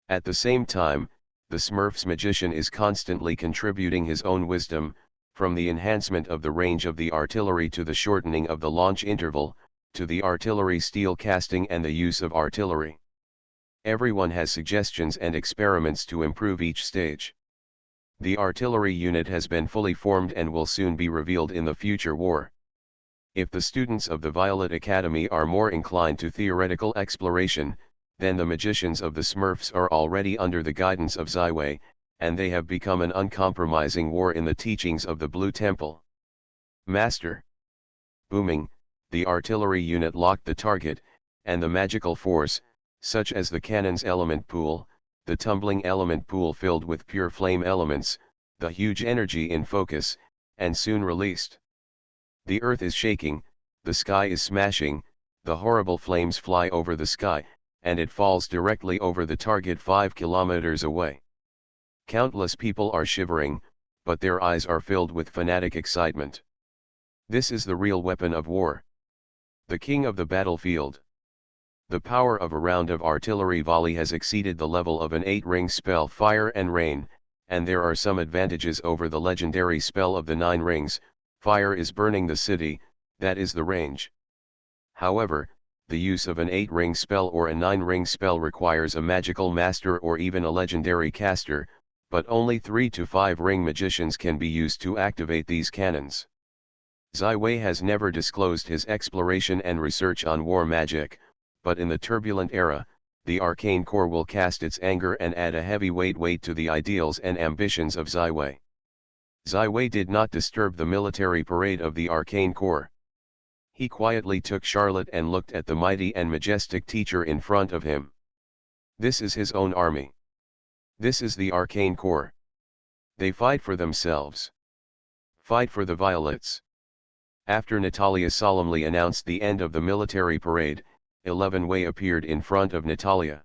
Speaker 1: At the same time, the Smurf's magician is constantly contributing his own wisdom, from the enhancement of the range of the artillery to the shortening of the launch interval, to the artillery steel casting and the use of artillery. Everyone has suggestions and experiments to improve each stage. The artillery unit has been fully formed and will soon be revealed in the future war. If the students of the Violet Academy are more inclined to theoretical exploration, then the magicians of the Smurfs are already under the guidance of Zai Wei, and they have become an uncompromising war in the teachings of the Blue Temple. Master. Booming, the artillery unit locked the target, and the magical force, such as the cannon's element pool, the tumbling element pool filled with pure flame elements, the huge energy in focus, and soon released. The earth is shaking, the sky is smashing, the horrible flames fly over the sky, and it falls directly over the target 5 kilometers away. Countless people are shivering, but their eyes are filled with fanatic excitement. This is the real weapon of war. The king of the battlefield. The power of a round of artillery volley has exceeded the level of an 8-ring spell Fire and Rain, and there are some advantages over the legendary spell of the 9 rings. Fire is burning the city, that is the range. However, the use of an 8-ring spell or a 9-ring spell requires a magical master or even a legendary caster, but only 3 to 5-ring magicians can be used to activate these cannons. Zai Wei has never disclosed his exploration and research on war magic, but in the turbulent era, the Arcane Corps will cast its anger and add a heavyweight weight to the ideals and ambitions of Zai Wei. Zai Wei did not disturb the military parade of the Arcane Corps. He quietly took Charlotte and looked at the mighty and majestic teacher in front of him. This is his own army. This is the Arcane Corps. They fight for themselves. Fight for the Violets. After Natalia solemnly announced the end of the military parade, 11 Wei appeared in front of Natalia.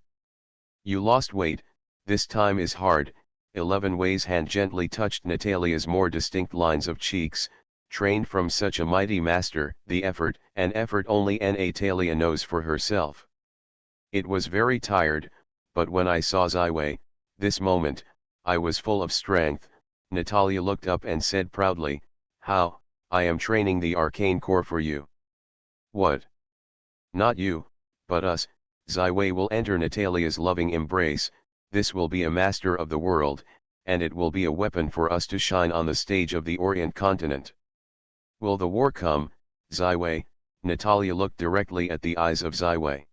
Speaker 1: You lost weight, this time is hard. 11 Wei's hand gently touched Natalia's more distinct lines of cheeks, trained from such a mighty master. The effort, an effort only Natalia knows for herself. It was very tired, but when I saw Zai Wei, this moment, I was full of strength. Natalia looked up and said proudly, how, I am training the Arcane Corps for you. What? Not you, but us. Zai Wei will enter Natalia's loving embrace. This will be a master of the world, and it will be a weapon for us to shine on the stage of the Orient continent. Will the war come, Ziwei? Natalia looked directly at the eyes of Ziwei.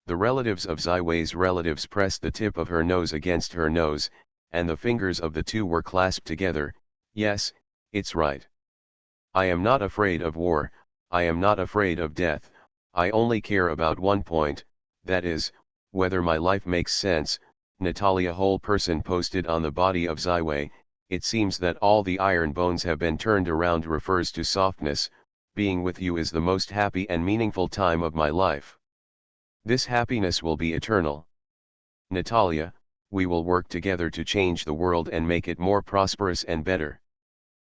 Speaker 1: The relatives of Ziwei's relatives pressed the tip of her nose against her nose, and the fingers of the two were clasped together. Yes, it's right. I am not afraid of war, I am not afraid of death, I only care about one point, that is, whether my life makes sense. Natalia whole person posted on the body of Ziwei. It seems that all the iron bones have been turned around refers to softness. Being with you is the most happy and meaningful time of my life. This happiness will be eternal. Natalia, we will work together to change the world and make it more prosperous and better.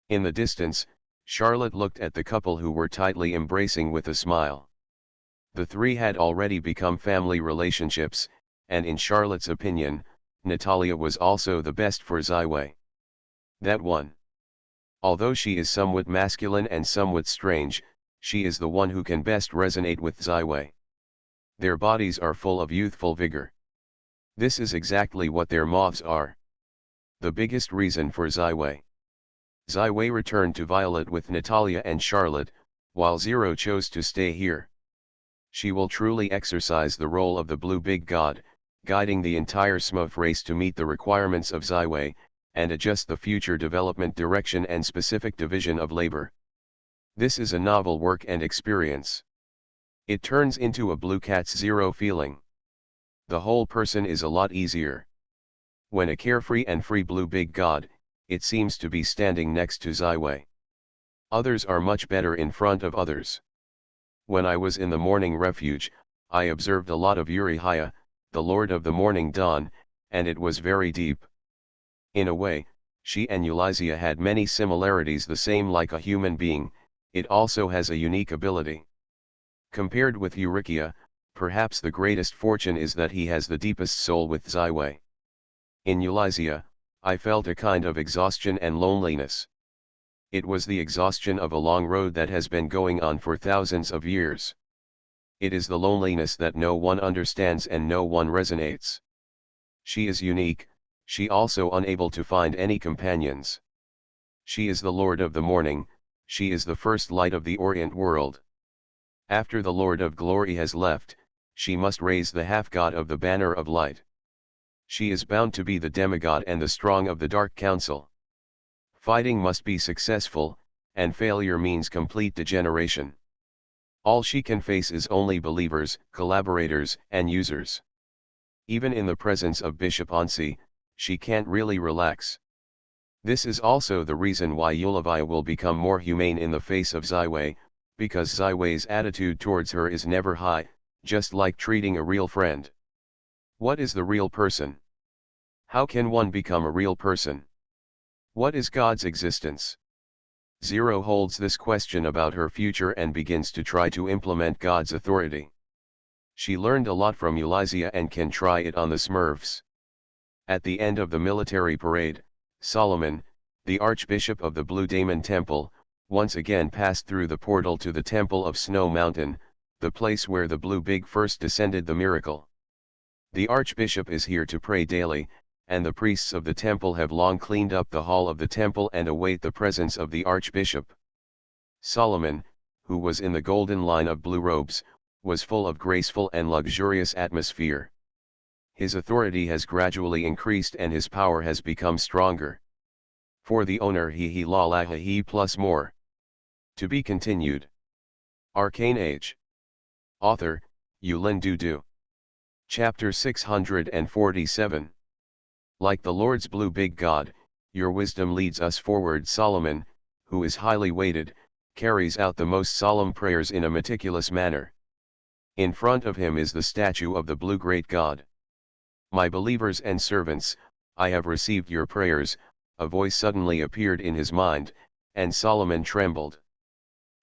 Speaker 1: In the distance, Charlotte looked at the couple who were tightly embracing with a smile. The three had already become family relationships, and in Charlotte's opinion, Natalia was also the best for Ziwei. That one. Although she is somewhat masculine and somewhat strange, she is the one who can best resonate with Ziwei. Their bodies are full of youthful vigor. This is exactly what their moths are. The biggest reason for Ziwei. Ziwei returned to Violet with Natalia and Charlotte, while Zero chose to stay here. She will truly exercise the role of the Blue Big God, guiding the entire Smurf race to meet the requirements of Ziwei, and adjust the future development direction and specific division of labor. This is a novel work and experience. It turns into a Blue Cat's Zero feeling. The whole person is a lot easier. When a carefree and free Blue Big God, it seems to be standing next to Ziwei. Others are much better in front of others. When I was in the morning refuge, I observed a lot of Urihiya, the Lord of the Morning Dawn, and it was very deep. In a way, she and Eulizia had many similarities, the same like a human being. It also has a unique ability. Compared with Eurikia, perhaps the greatest fortune is that he has the deepest soul with Ziwei. In Eulizia, I felt a kind of exhaustion and loneliness. It was the exhaustion of a long road that has been going on for thousands of years. It is the loneliness that no one understands and no one resonates. She is unique, she also unable to find any companions. She is the Lord of the Morning, she is the first light of the Orient world. After the Lord of Glory has left, she must raise the half-god of the Banner of Light. She is bound to be the demigod and the strong of the Dark Council. Fighting must be successful, and failure means complete degeneration. All she can face is only believers, collaborators, and users. Even in the presence of Bishop Ansi, she can't really relax. This is also the reason why Eulivia will become more humane in the face of Ziwei, because Ziwei's attitude towards her is never high, just like treating a real friend. What is the real person? How can one become a real person? What is God's existence? Zero holds this question about her future and begins to try to implement God's authority. She learned a lot from Eulizia and can try it on the Smurfs. At the end of the military parade, Solomon, the Archbishop of the Blue Daemon Temple, once again passed through the portal to the Temple of Snow Mountain, the place where the Blue Big first descended the miracle. The Archbishop is here to pray daily, and the priests of the temple have long cleaned up the hall of the temple and await the presence of the Archbishop. Solomon, who was in the golden line of blue robes, was full of graceful and luxurious atmosphere. His authority has gradually increased and his power has become stronger. For the owner he la la he plus more. To be continued. Arcane Age. Author, Yulin Du. Chapter 647. Like the Lord's Blue Big God, your wisdom leads us forward. Solomon, who is highly weighted, carries out the most solemn prayers in a meticulous manner. In front of him is the statue of the Blue Great God. My believers and servants, I have received your prayers. A voice suddenly appeared in his mind, and Solomon trembled.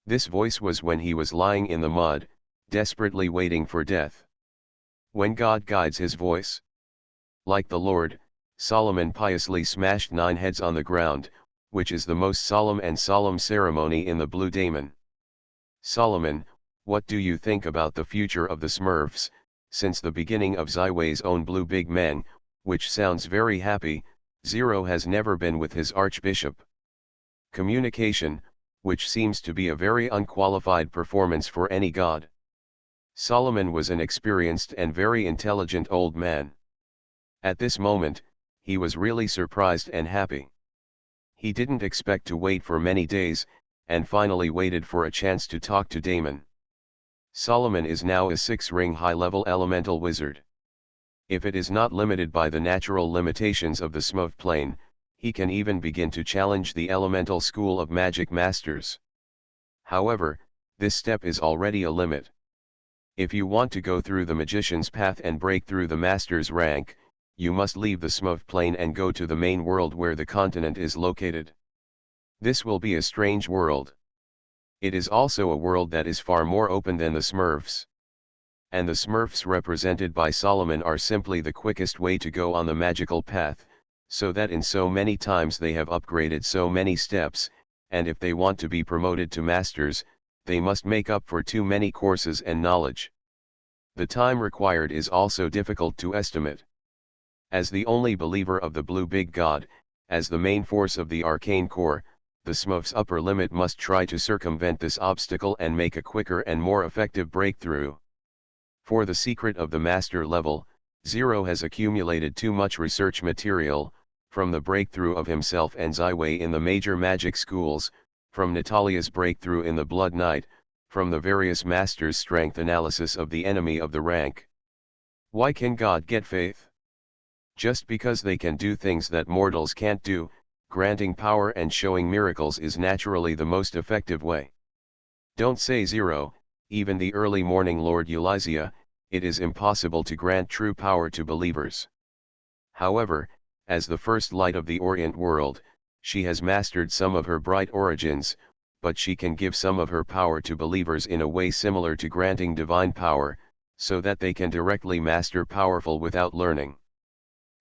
Speaker 1: This voice was when he was lying in the mud, desperately waiting for death. When God guides his voice. Like the Lord, Solomon piously smashed 9 heads on the ground, which is the most solemn ceremony in the Blue Daemon. Solomon, what do you think about the future of the Smurfs, since the beginning of Ziwei's own Blue Big Men, which sounds very happy, Zero has never been with his archbishop. Communication, which seems to be a very unqualified performance for any god. Solomon was an experienced and very intelligent old man. At this moment, he was really surprised and happy. He didn't expect to wait for many days, and finally waited for a chance to talk to Damon. Solomon is now a 6-ring high-level elemental wizard. If it is not limited by the natural limitations of the Smurf plane, he can even begin to challenge the elemental school of magic masters. However, this step is already a limit. If you want to go through the magician's path and break through the master's rank, you must leave the Smurf plane and go to the main world where the continent is located. This will be a strange world. It is also a world that is far more open than the Smurfs. And the Smurfs represented by Solomon are simply the quickest way to go on the magical path, so that in so many times they have upgraded so many steps, and if they want to be promoted to masters, they must make up for too many courses and knowledge. The time required is also difficult to estimate. As the only believer of the Blue Big God, as the main force of the Arcane Core, the Smurf's upper limit must try to circumvent this obstacle and make a quicker and more effective breakthrough. For the secret of the master level, Zero has accumulated too much research material, from the breakthrough of himself and Zywei in the major magic schools, from Natalia's breakthrough in the Blood Knight, from the various masters' strength analysis of the enemy of the rank. Why can God get faith? Just because they can do things that mortals can't do, granting power and showing miracles is naturally the most effective way. Don't say Zero, even the early morning Lord Elysia, it is impossible to grant true power to believers. However, as the first light of the Orient world, she has mastered some of her bright origins, but she can give some of her power to believers in a way similar to granting divine power, so that they can directly master powerful without learning.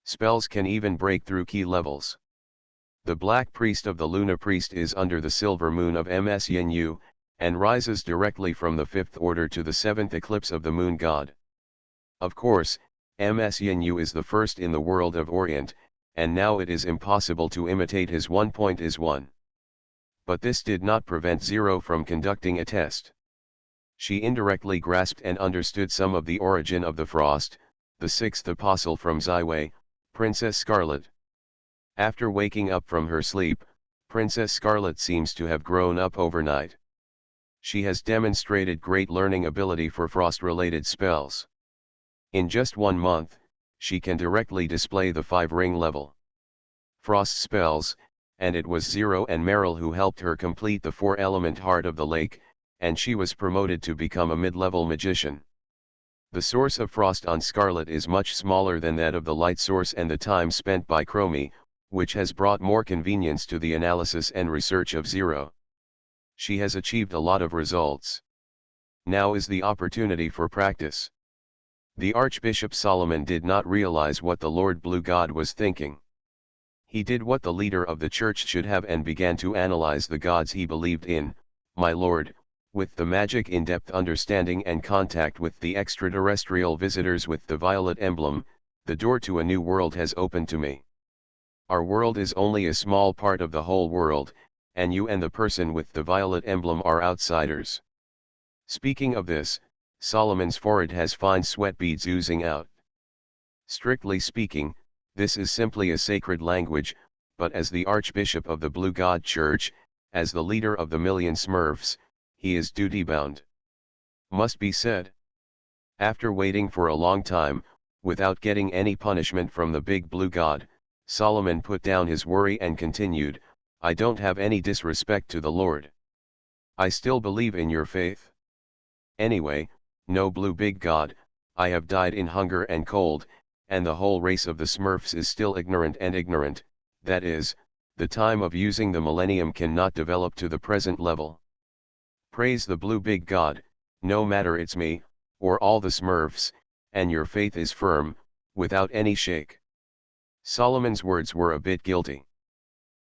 Speaker 1: Spells can even break through key levels. The Black Priest of the Luna Priest is under the silver moon of Ms Yin, and rises directly from the 5th order to the 7th eclipse of the moon god. Of course, Ms Yin is the first in the world of Orient, and now it is impossible to imitate his 1.1. But this did not prevent Zero from conducting a test. She indirectly grasped and understood some of the origin of the Frost, the 6th apostle from Zywei, Princess Scarlet. After waking up from her sleep, Princess Scarlet seems to have grown up overnight. She has demonstrated great learning ability for frost-related spells. In just 1 month, she can directly display the 5-ring level frost spells, and it was Zero and Meryl who helped her complete the 4-element Heart of the Lake, and she was promoted to become a mid-level magician. The source of frost on Scarlet is much smaller than that of the light source and the time spent by Chromie, which has brought more convenience to the analysis and research of Zero. She has achieved a lot of results. Now is the opportunity for practice. The Archbishop Solomon did not realize what the Lord Blue God was thinking. He did what the leader of the church should have and began to analyze the gods he believed in. My Lord, with the magic in-depth understanding and contact with the extraterrestrial visitors with the violet emblem, the door to a new world has opened to me. Our world is only a small part of the whole world, and you and the person with the violet emblem are outsiders. Speaking of this, Solomon's forehead has fine sweat beads oozing out. Strictly speaking, this is simply a sacred language, but as the Archbishop of the Blue God Church, as the leader of the million Smurfs, he is duty-bound. Must be said. After waiting for a long time, without getting any punishment from the Big Blue God, Solomon put down his worry and continued, I don't have any disrespect to the Lord. I still believe in your faith. Anyway, no Blue Big God, I have died in hunger and cold, and the whole race of the Smurfs is still ignorant, that is, the time of using the millennium cannot develop to the present level. Praise the Blue Big God, no matter it's me, or all the Smurfs, and your faith is firm, without any shake. Solomon's words were a bit guilty.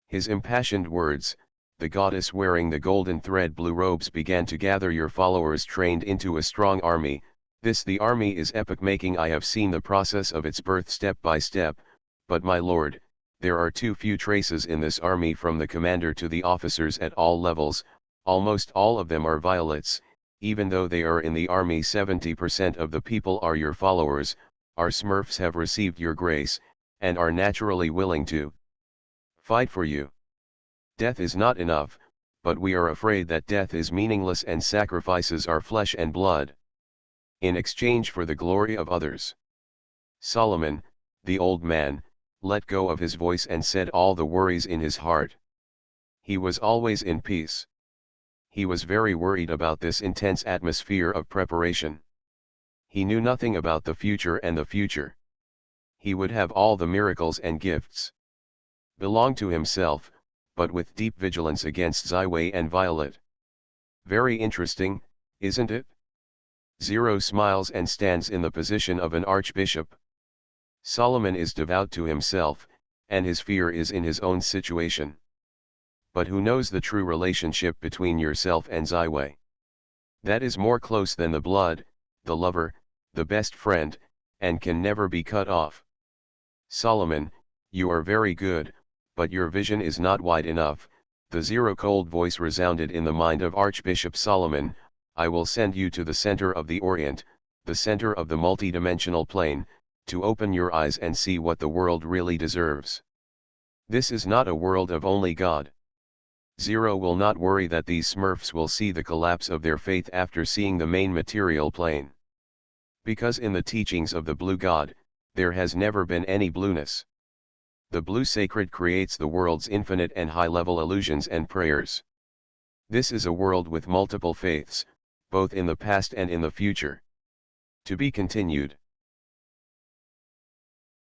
Speaker 1: His impassioned words, the goddess wearing the golden thread blue robes began to gather your followers trained into a strong army. The army is epoch-making. I have seen the process of its birth step by step, but my lord, There are too few traces in this army from the commander to the officers at all levels. Almost all of them are violets, even though they are in the army. 70% of the people are your followers. Our Smurfs have received your grace, and are naturally willing to fight for you. Death is not enough, but we are afraid that death is meaningless and sacrifices our flesh and blood in exchange for the glory of others. Solomon, the old man, let go of his voice and said all the worries in his heart. He was always in peace. He was very worried about this intense atmosphere of preparation. He knew nothing about the future, and the future he would have all the miracles and gifts belong to himself, but with deep vigilance against Ziwei and Violet. Very interesting, isn't it? Zero smiles and stands in the position of an archbishop. Solomon is devout to himself, and his fear is in his own situation. But who knows the true relationship between yourself and Ziwei? That is more close than the blood, the lover, the best friend, and can never be cut off. Solomon, you are very good, but your vision is not wide enough. The zero-cold voice resounded in the mind of Archbishop Solomon. I will send you to the center of the Orient, the center of the multidimensional plane, to open your eyes and see what the world really deserves. This is not a world of only God. Zero will not worry that these Smurfs will see the collapse of their faith after seeing the main material plane. Because in the teachings of the Blue God, there has never been any blueness. The Blue Sacred creates the world's infinite and high-level illusions and prayers. This is a world with multiple faiths, both in the past and in the future. To be continued.